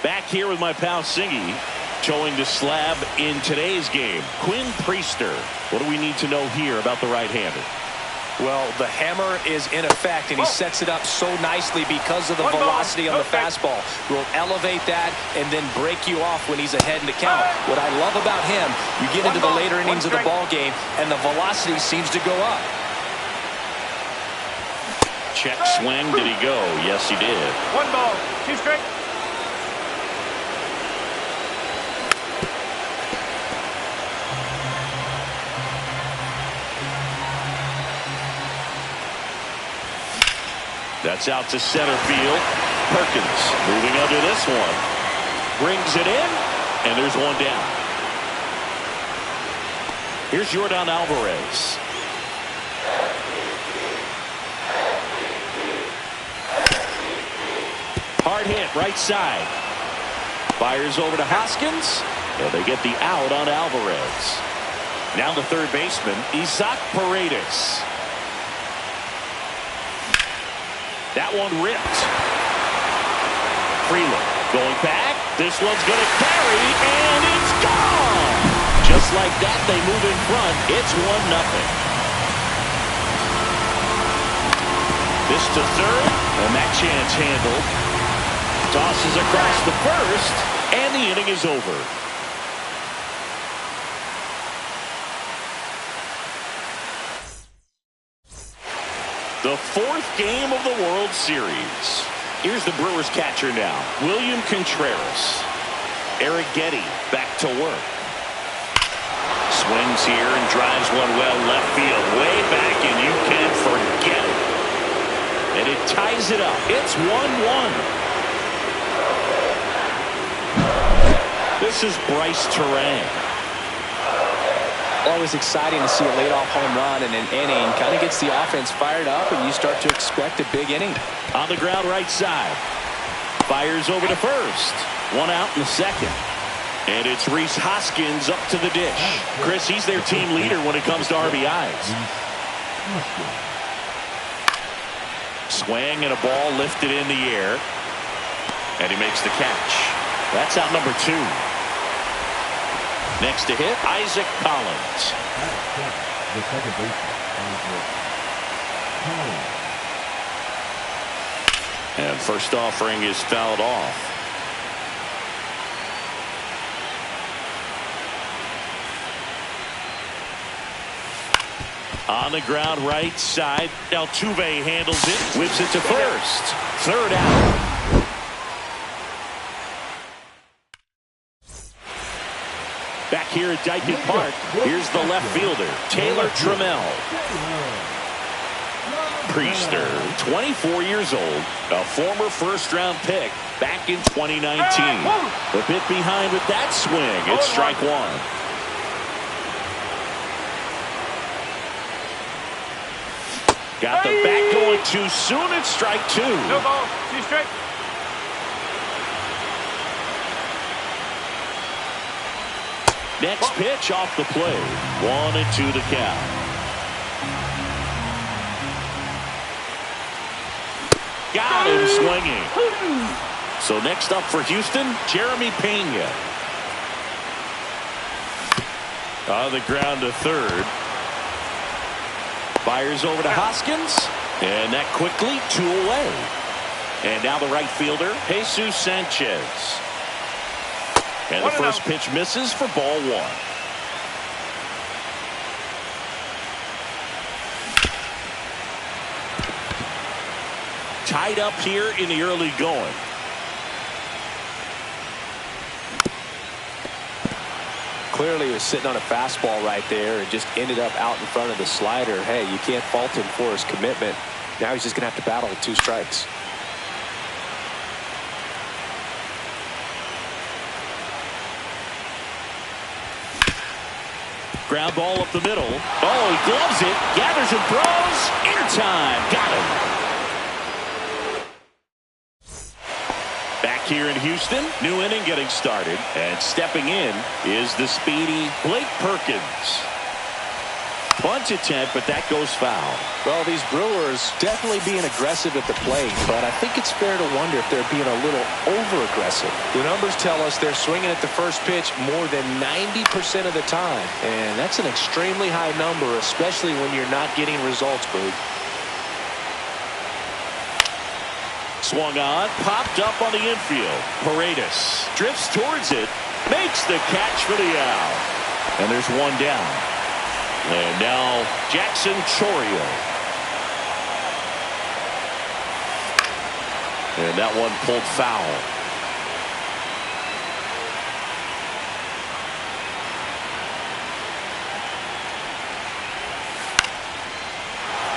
Back here with my pal Singy, showing the slab in today's game. Quinn Priester. What do we need to know here about the right-hander? Well, the hammer is in effect, and he sets it up so nicely because of the velocity on the fastball. Will elevate that and then break you off when he's ahead in the count. What I love about him, you get into the later innings of the ball game, and the velocity seems to go up. Check swing. Did he go? Yes, he did. 1 ball, 2 strikes. That's out to center field. Perkins moving under this one. Brings it in, and there's 1 down. Here's Yordan Alvarez. Hard hit, right side. Fires over to Hoskins, and they get the out on Alvarez. Now the third baseman, Isaac Paredes. That one ripped. Frelick going back. This one's going to carry, and it's gone. Just like that, they move in front. It's 1-0. This to third, and that chance handled. Tosses across the first, and the inning is over. The 4th game of the World Series. Here's the Brewers catcher now, William Contreras. Eric Getty back to work. Swings here and drives one well left field, way back, and you can forget it. And it ties it up. It's 1-1. This is Bryce Terang. Always exciting to see a leadoff home run in an inning. Kind of gets the offense fired up, and you start to expect a big inning. On the ground right side. Fires over to first. 1 out in the second. And it's Rhys Hoskins up to the dish. Chris, he's their team leader when it comes to RBIs. Swing and a ball lifted in the air. And he makes the catch. That's out number 2. Next to hit, Isaac Collins. The second baseman, Collins. And first offering is fouled off. On the ground right side, Altuve handles it, whips it to first. 3rd out. Back here at Dyken Park. Here's the left fielder, Taylor Trammell. Priester, 24 years old, a former first-round pick back in 2019. The bit behind with that swing. It's strike one. Got the bat going too soon. It's strike two. No ball. 2 strike. Next pitch off the plate. 1-2 the count. Got him swinging. So next up for Houston, Jeremy Pena. On the ground to third. Fires over to Hoskins. And that quickly 2 away. And now the right fielder, Jesus Sanchez. And the first pitch misses for ball 1. Tied up here in the early going. Clearly he was sitting on a fastball right there and just ended up out in front of the slider. Hey, you can't fault him for his commitment. Now he's just going to have to battle with 2 strikes. Ground ball up the middle. Oh, he gloves it. Gathers and throws. In time. Got him. Back here in Houston. New inning getting started. And stepping in is the speedy Blake Perkins. Bunt attempt, but that goes foul. Well, these Brewers definitely being aggressive at the plate, but I think it's fair to wonder if they're being a little over-aggressive. The numbers tell us they're swinging at the first pitch more than 90% of the time, and that's an extremely high number, especially when you're not getting results, Boog. Swung on, popped up on the infield. Paredes drifts towards it, makes the catch for the out. And there's one down. And now Jackson Chourio. And that one pulled foul.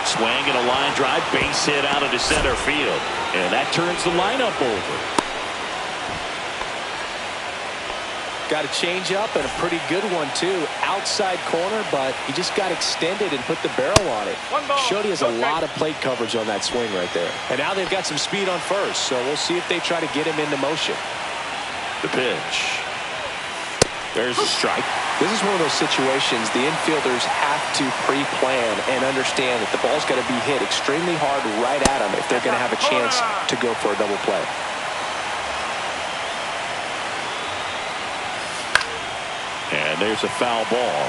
Swing and a line drive, base hit out into center field. And that turns the lineup over. Got a change up and a pretty good one too. Outside corner, but he just got extended and put the barrel on it. Showed he has a lot of plate coverage on that swing right there. And now they've got some speed on first, so we'll see if they try to get him into motion. The pitch. There's a strike. This is one of those situations the infielders have to pre-plan and understand that the ball's got to be hit extremely hard right at them if they're going to have a chance to go for a double play. And there's a foul ball.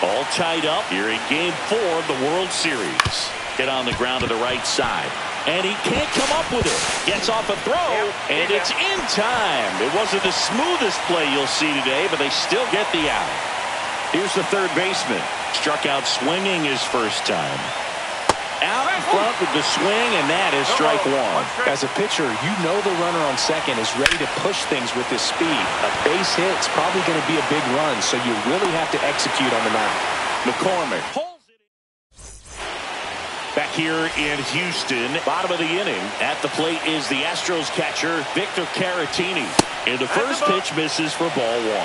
All tied up here in Game 4 of the World Series. Hit on the ground to the right side. And he can't come up with it. Gets off a throw, and it's in time. It wasn't the smoothest play you'll see today, but they still get the out. Here's the third baseman. Struck out swinging his first time. Out in front with the swing, and that is strike one. As a pitcher, you know the runner on second is ready to push things with his speed. A base hit's probably going to be a big run, so you really have to execute on the mound. McCormick pulls it in. Back here in Houston, bottom of the inning. At the plate is the Astros catcher, Victor Caratini. And the first pitch misses for ball 1.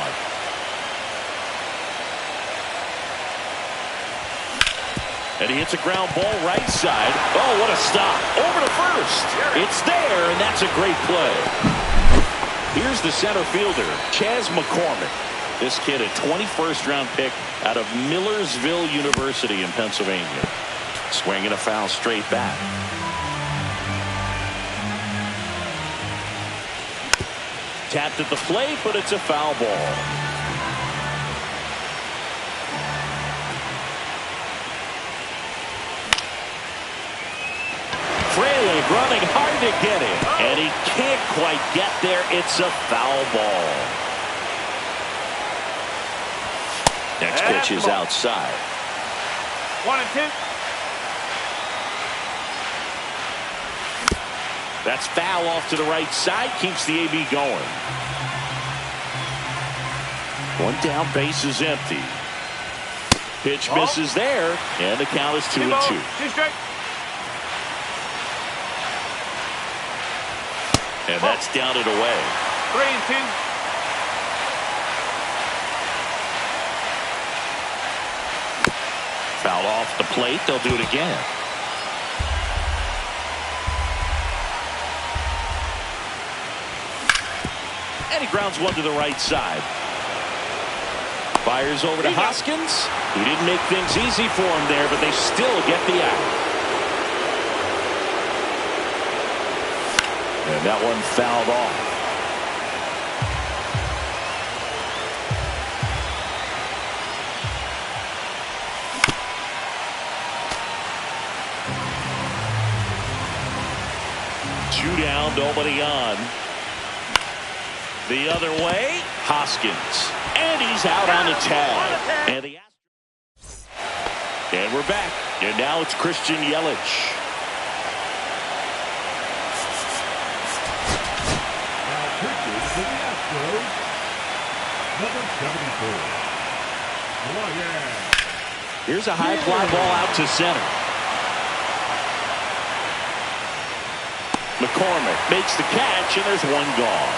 And he hits a ground ball right side. Oh, what a stop. Over to first. It's there, and that's a great play. Here's the center fielder, Chas McCormick. This kid, a 21st round pick out of Millersville University in Pennsylvania. Swinging a foul straight back. Tapped at the plate, but it's a foul ball. Fraley running hard to get it, and he can't quite get there. It's a foul ball. Next pitch is outside. 1-2. That's foul off to the right side, keeps the AB going. One down, base is empty. Pitch misses there, and the count is 2-2. 2 straight. And that's down and away. 3-2. Foul off the plate. They'll do it again. And he grounds one to the right side. Fires over to Hoskins. He didn't make things easy for him there, but they still get the out. And that one fouled off. Two down, nobody on. The other way, Hoskins. And he's out on the tag. And we're back. And now it's Christian Yelich. Now pitching for the Astros, number 74. Ryan. Here's a high fly ball out to center. McCormick makes the catch, and there's one gone.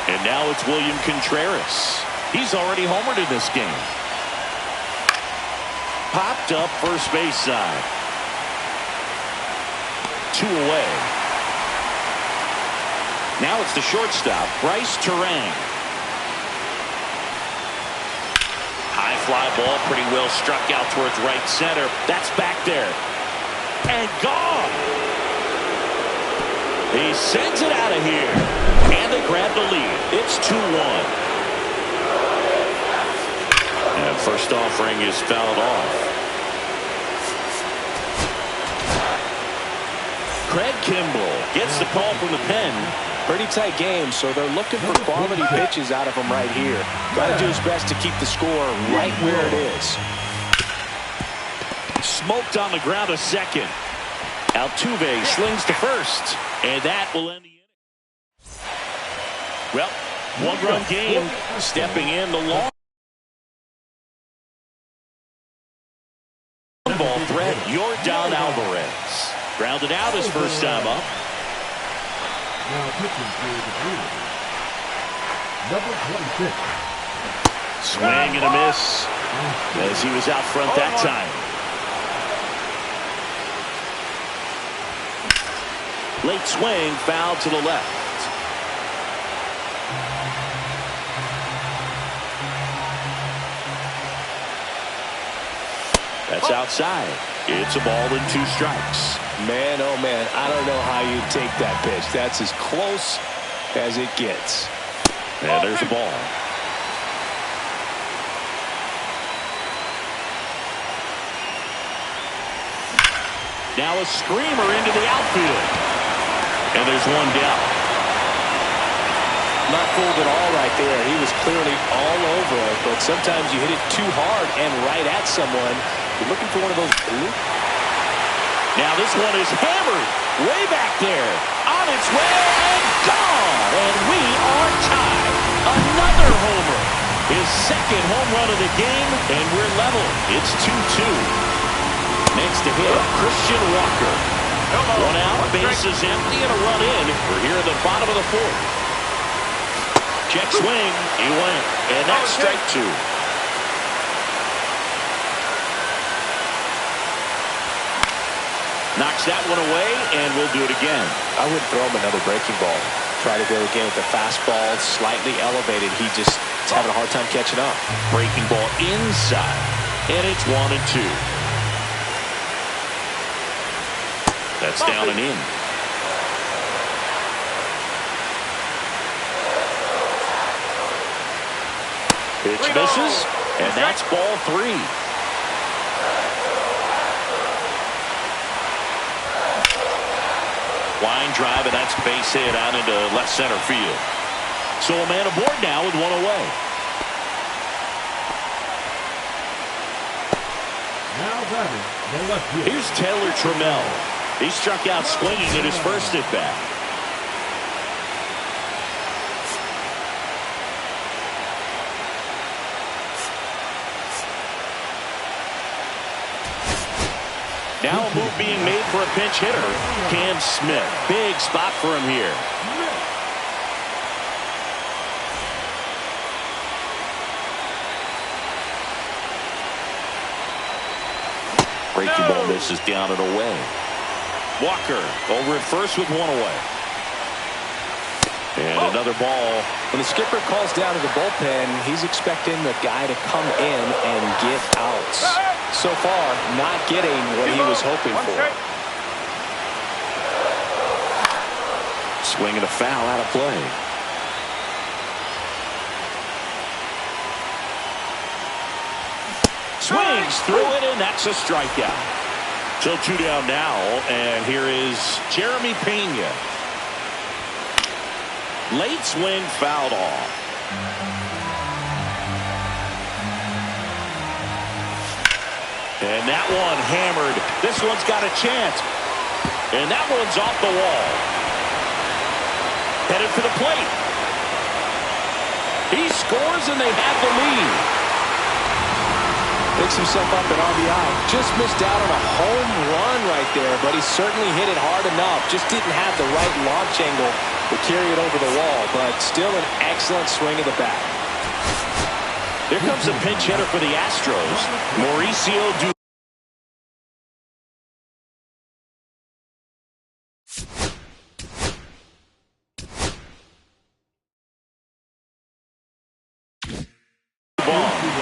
And now it's William Contreras. He's already homered in this game. Popped up first base side. 2 away. Now it's the shortstop, Bryce Turang. High fly ball, pretty well struck out towards right center. That's back there. And gone. He sends it out of here. And they grab the lead. It's 2-1. And first offering is fouled off. Craig Kimbrel gets the call from the pen. Pretty tight game, so they're looking for quality pitches out of him right here. Got to do his best to keep the score right where it is. Smoked on the ground a second. Altuve slings to first. And that will end the inning. Well, one-run game. Stepping in the long ball threat, Yordan Alvarez. Grounded out his first time up. Now pitching for the Brewers, number 26. Swing and a miss as he was out front that time. Late swing, foul to the left. That's outside. It's a ball and 2 strikes. Man, oh man, I don't know how you take that pitch. That's as close as it gets. And there's a ball. Now a screamer into the outfield. And there's one down. Not fooled at all right there. He was clearly all over it, but sometimes you hit it too hard and right at someone. You're looking for one of those. Now this one is hammered way back there. On its way and gone. And we are tied. Another homer. His second home run of the game, and we're level. It's 2-2. Next to hit, Christian Walker. One out, base is empty, and a run in. We're here at the bottom of the 4th. Check swing. He went. And that's strike 2. Knocks that one away, and we'll do it again. I wouldn't throw him another breaking ball. Try to go again with the fastball, slightly elevated. He just is having a hard time catching up. Breaking ball inside, and it's 1-2. That's down and in. Pitch misses, and that's ball 3. Line drive, and that's base hit out into left center field. So a man aboard now with 1 away. Now batting the left field. Here's Taylor Trammell. He struck out swinging at his first at bat. Now a move being made for a pinch hitter. Cam Smith. Big spot for him here. Breaking ball misses down and away. Walker over at first with one away. And another ball. When the skipper calls down to the bullpen, he's expecting the guy to come in and get outs. So far, not getting what he was hoping for. Swing and a foul out of play. Swings through it, and that's a strikeout. So 2 down now, and here is Jeremy Pena. Late swing fouled off. And that one hammered. This one's got a chance. And that one's off the wall. Headed for the plate. He scores and they have the lead. Picks himself up at RBI. Just missed out on a home run right there, but he certainly hit it hard enough. Just didn't have the right launch angle to carry it over the wall, but still an excellent swing of the bat. Here comes a pinch hitter for the Astros, Mauricio Dubon.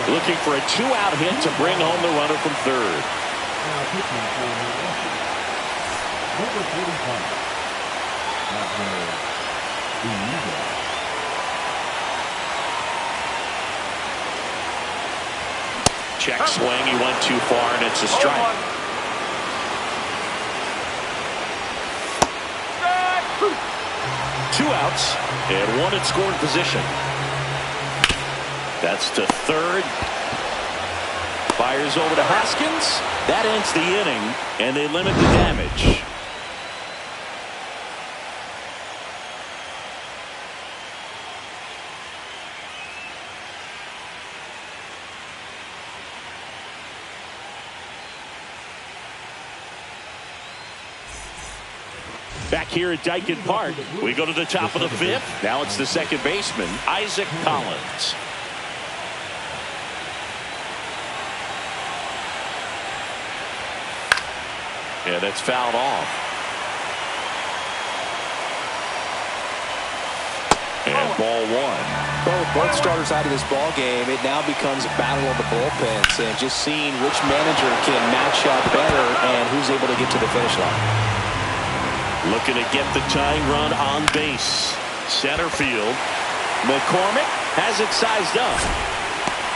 Looking for a 2-out hit to bring home the runner from third. Now pitching for number 45. Check swing. He went too far, and it's a strike. Two outs, and one in scoring position. That's to third. Fires over to Hoskins. That ends the inning, and they limit the damage. Back here at Daikin Park, we go to the top of the fifth. Now it's the second baseman, Isaac Collins. And it's fouled off. And ball one. Both starters out of this ball game. It now becomes a battle of the bullpens, and just seeing which manager can match up better and who's able to get to the finish line. Looking to get the tying run on base. Center field. McCormick has it sized up.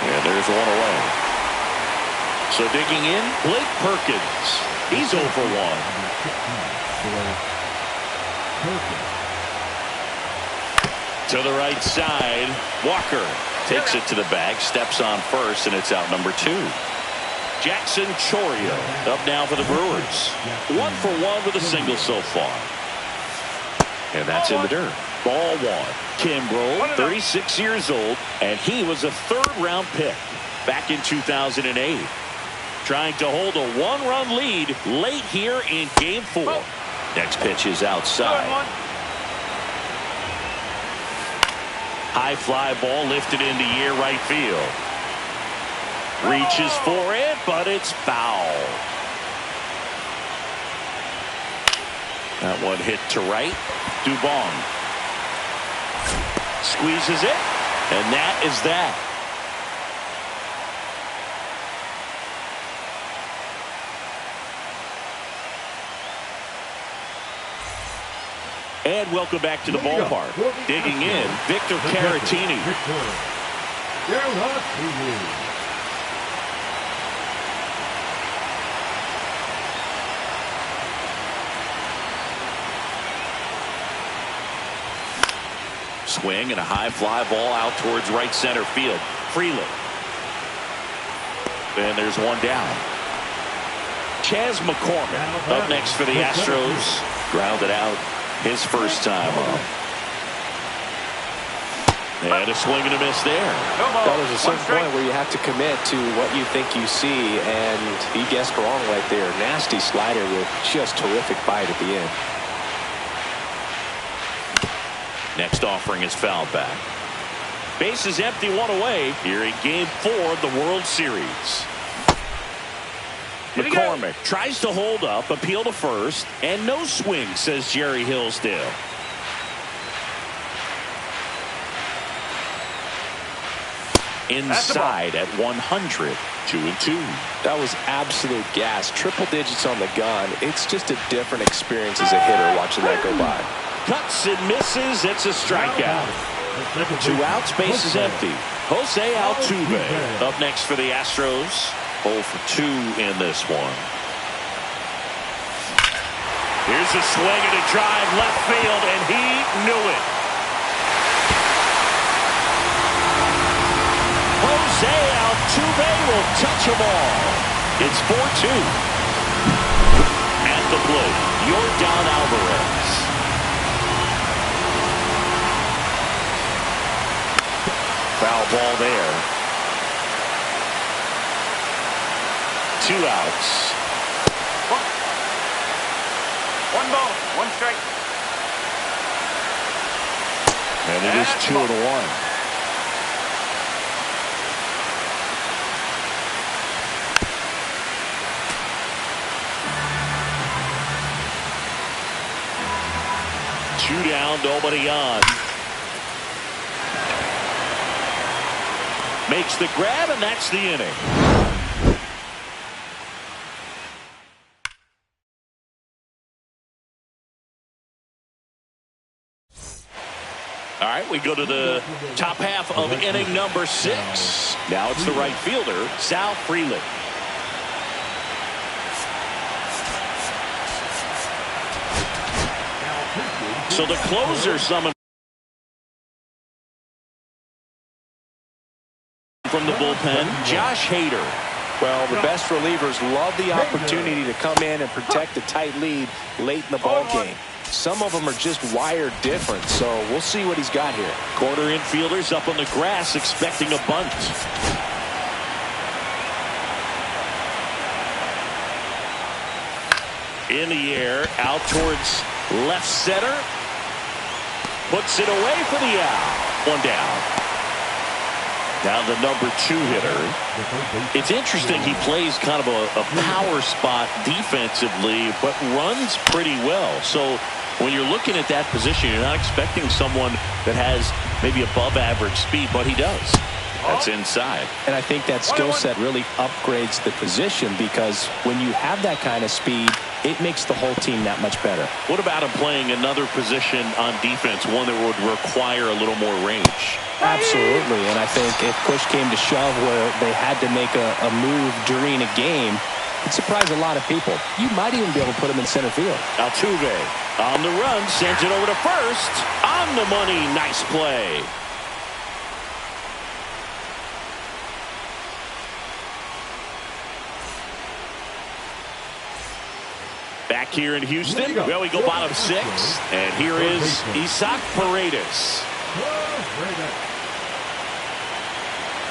And there's one away. So digging in, Blake Perkins. He's 0 for 1. To the right side. Walker takes it to the bag, steps on first, and it's out number 2. Jackson Chourio up now for the Brewers. 1 for 1 with a single so far. And that's in the dirt. Ball one. Kimbrel, 36 years old, and he was a third-round pick back in 2008. Trying to hold a one-run lead late here in Game 4. Next pitch is outside. High fly ball lifted into near right field. Reaches for it, but it's foul. That one hit to right. Dubon squeezes it, and that is that. And welcome back to the ballpark. Digging in, Victor Caratini. Swing and a high fly ball out towards right center field. Freeland. And there's one down. Chas McCormick up next for the Astros. Grounded out his first time up. And a swing and a miss there. Well, there's a certain point where you have to commit to what you think you see, and he guessed wrong right there. Nasty slider with just terrific bite at the end. Next offering is fouled back. Base is empty, one away here in Game 4 of the World Series. McCormick tries to hold up, appeal to first, and no swing, says Jerry Hillsdale. Inside at 100, 2-2. That was absolute gas. Triple digits on the gun. It's just a different experience as a hitter watching that go by. Cuts and misses. It's a strikeout. 2 outs, base is empty. Jose Altuve up next for the Astros. 0 for 2 in this one. Here's a swing and a drive left field, and he knew it. Jose Altuve will touch them all. It's 4-2. At the plate, Yordan Alvarez. Foul ball there. 2 outs. 1 ball, 1 strike. And it is 2-1. Two down, nobody on. Makes the grab, and that's the inning. All right, we go to the top half of inning number 6. Now it's the right fielder, Sal Frelick. So the closer summoned from the bullpen, Josh Hader. Well, the best relievers love the opportunity to come in and protect a tight lead late in the ball game. Some of them are just wired different, so we'll see what he's got here. Corner infielders up on the grass expecting a bunt. In the air, out towards left center. Puts it away for the out. 1 down. Now the number 2 hitter. It's interesting, he plays kind of a power spot defensively, but runs pretty well. So when you're looking at that position, you're not expecting someone that has maybe above average speed, but he does. That's inside. And I think that skill set really upgrades the position, because when you have that kind of speed, it makes the whole team that much better. What about him playing another position on defense, one that would require a little more range? Absolutely, and I think if push came to shove where they had to make a move during a game, it'd surprise a lot of people. You might even be able to put him in center field. Altuve on the run, sends it over to first. On the money, nice play. Back here in Houston, well, we go bottom 6, and here is Isaac Paredes.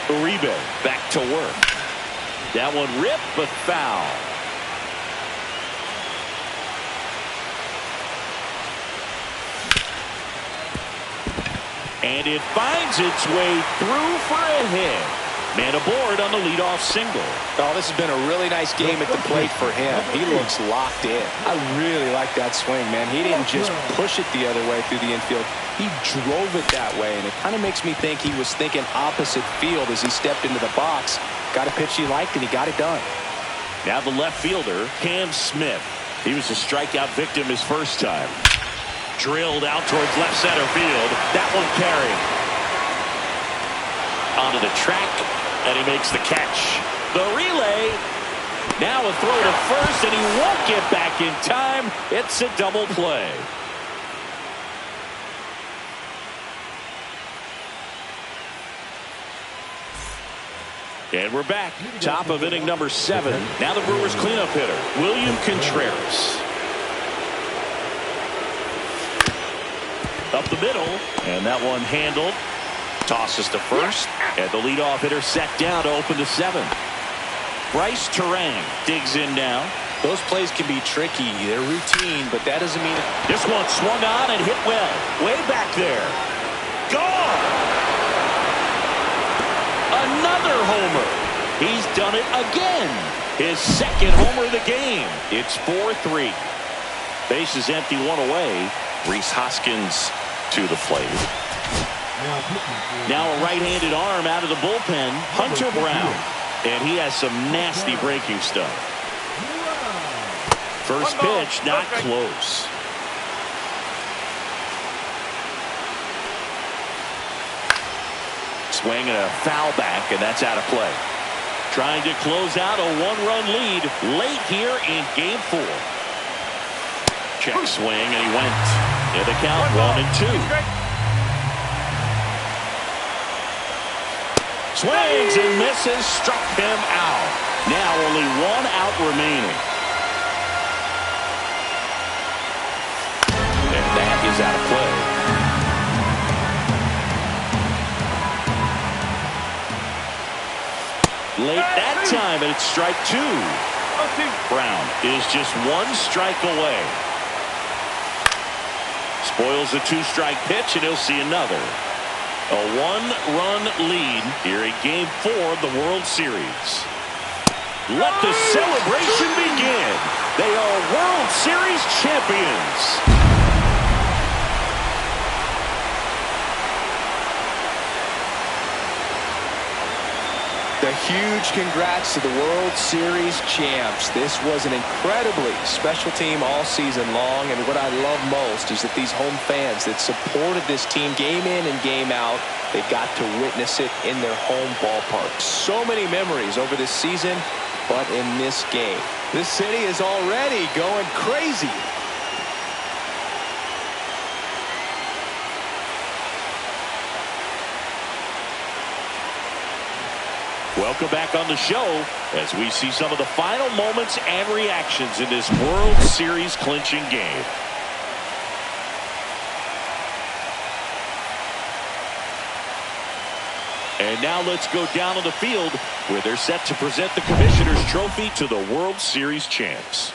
Uribe back to work. That one ripped, but foul. And it finds its way through for a hit. Man aboard on the leadoff single. Oh, this has been a really nice game at the plate for him. He looks locked in. I really like that swing, man. He didn't just push it the other way through the infield. He drove it that way, and it kind of makes me think he was thinking opposite field as he stepped into the box. Got a pitch he liked, and he got it done. Now the left fielder, Cam Smith. He was a strikeout victim his first time. Drilled out towards left center field. That one carried. Onto the track, and he makes the catch. The relay. Now a throw to first, and he won't get back in time. It's a double play. And we're back. Top of inning number 7. Now the Brewers cleanup hitter, William Contreras. Up the middle, and that one handled. Tosses to first, and the leadoff hitter set down to open the 7th. Bryce Turang digs in now. Those plays can be tricky. They're routine, but that doesn't mean it. This one swung on and hit well. Way back there. Gone! Another homer. He's done it again. His second homer of the game. It's 4-3. Base is empty, 1 away. Rhys Hoskins to the plate. Now a right-handed arm out of the bullpen, Hunter Brown. And he has some nasty breaking stuff. First pitch, not close. Swing and a foul back, and that's out of play. Trying to close out a 1-run lead late here in Game 4. Check swing, and he went. In the count, 1-2. Swings and misses, struck him out. Now only 1 out remaining. And that is out of play. Late that time, and it's strike 2. Brown is just 1 strike away. Spoils a 2-strike pitch, and he'll see another. A 1-run lead here in Game 4 of the World Series. Let the celebration begin. They are World Series champions. A huge congrats to the World Series champs. This was an incredibly special team all season long, and what I love most is that these home fans that supported this team game in and game out, they got to witness it in their home ballpark. So many memories over this season, but in this game, this city is already going crazy. Welcome back on the show as we see some of the final moments and reactions in this World Series clinching game. And now let's go down on the field where they're set to present the Commissioner's Trophy to the World Series champs.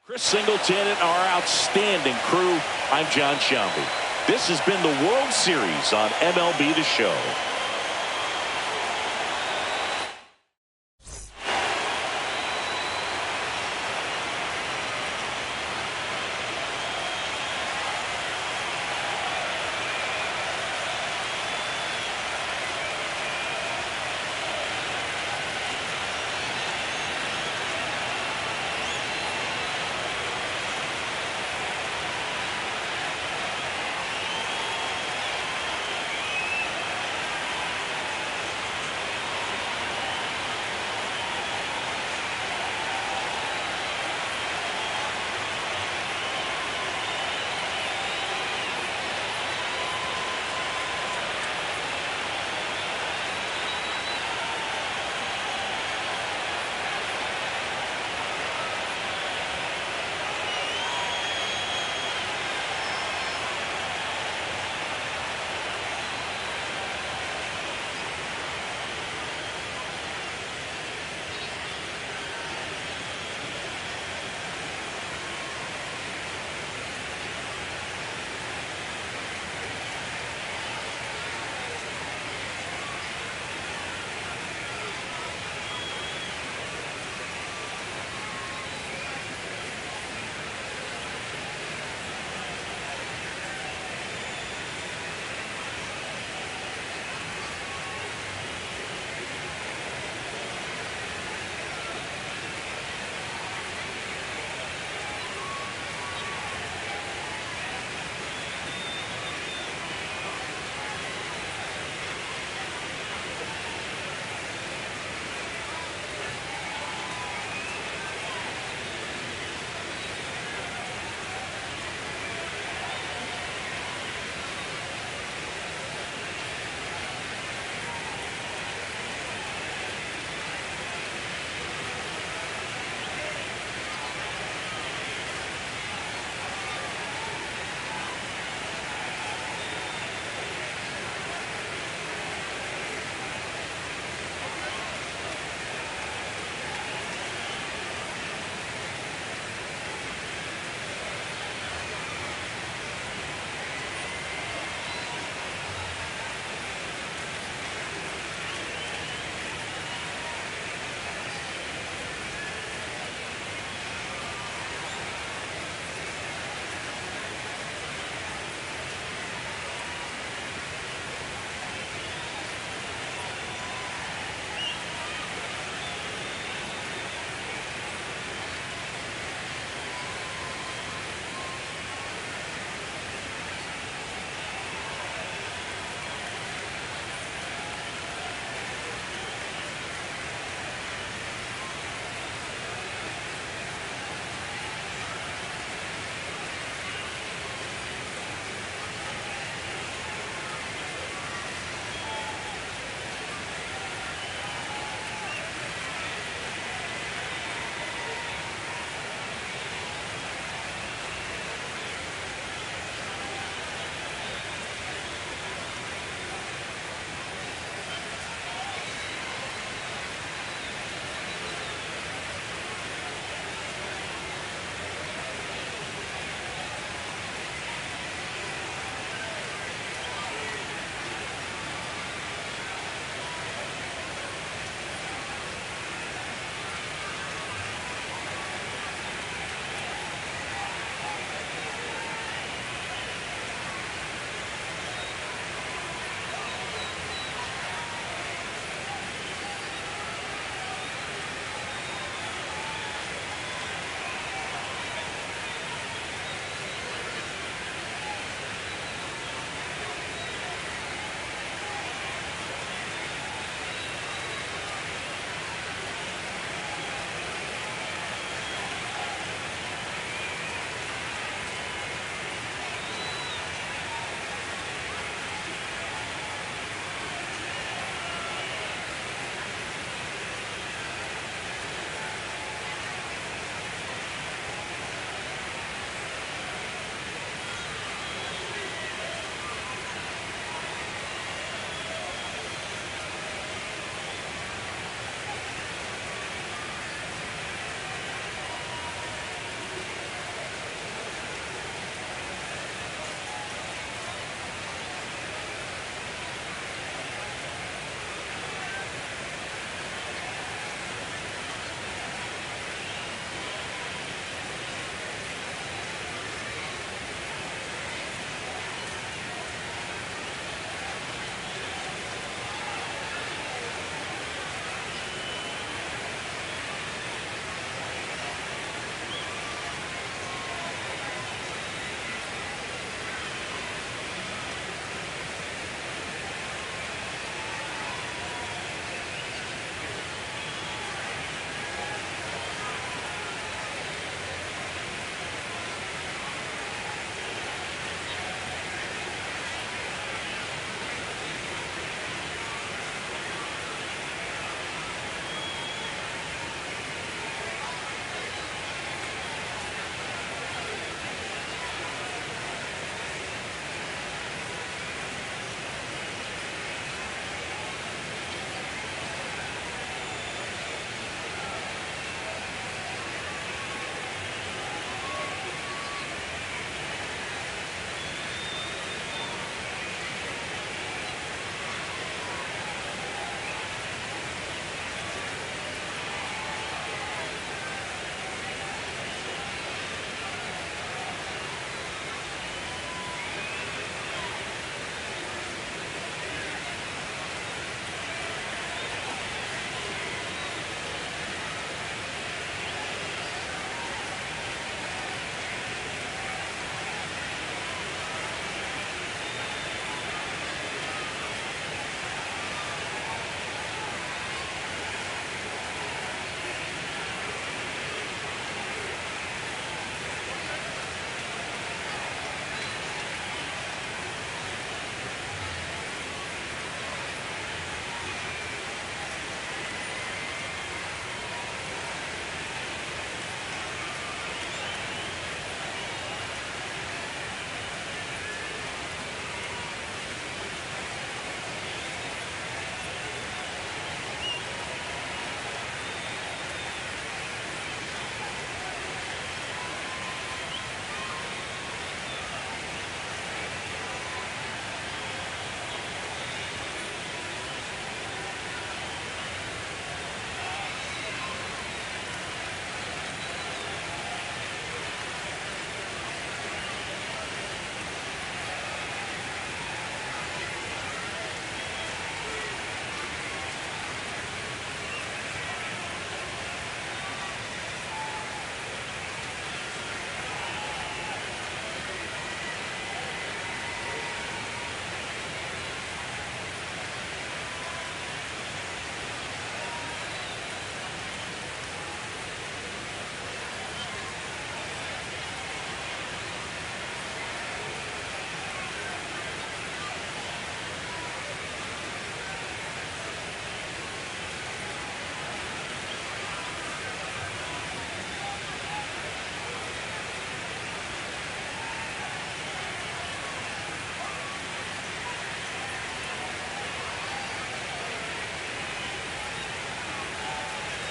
Chris Singleton and our outstanding crew, I'm John Shelby. This has been the World Series on MLB The Show.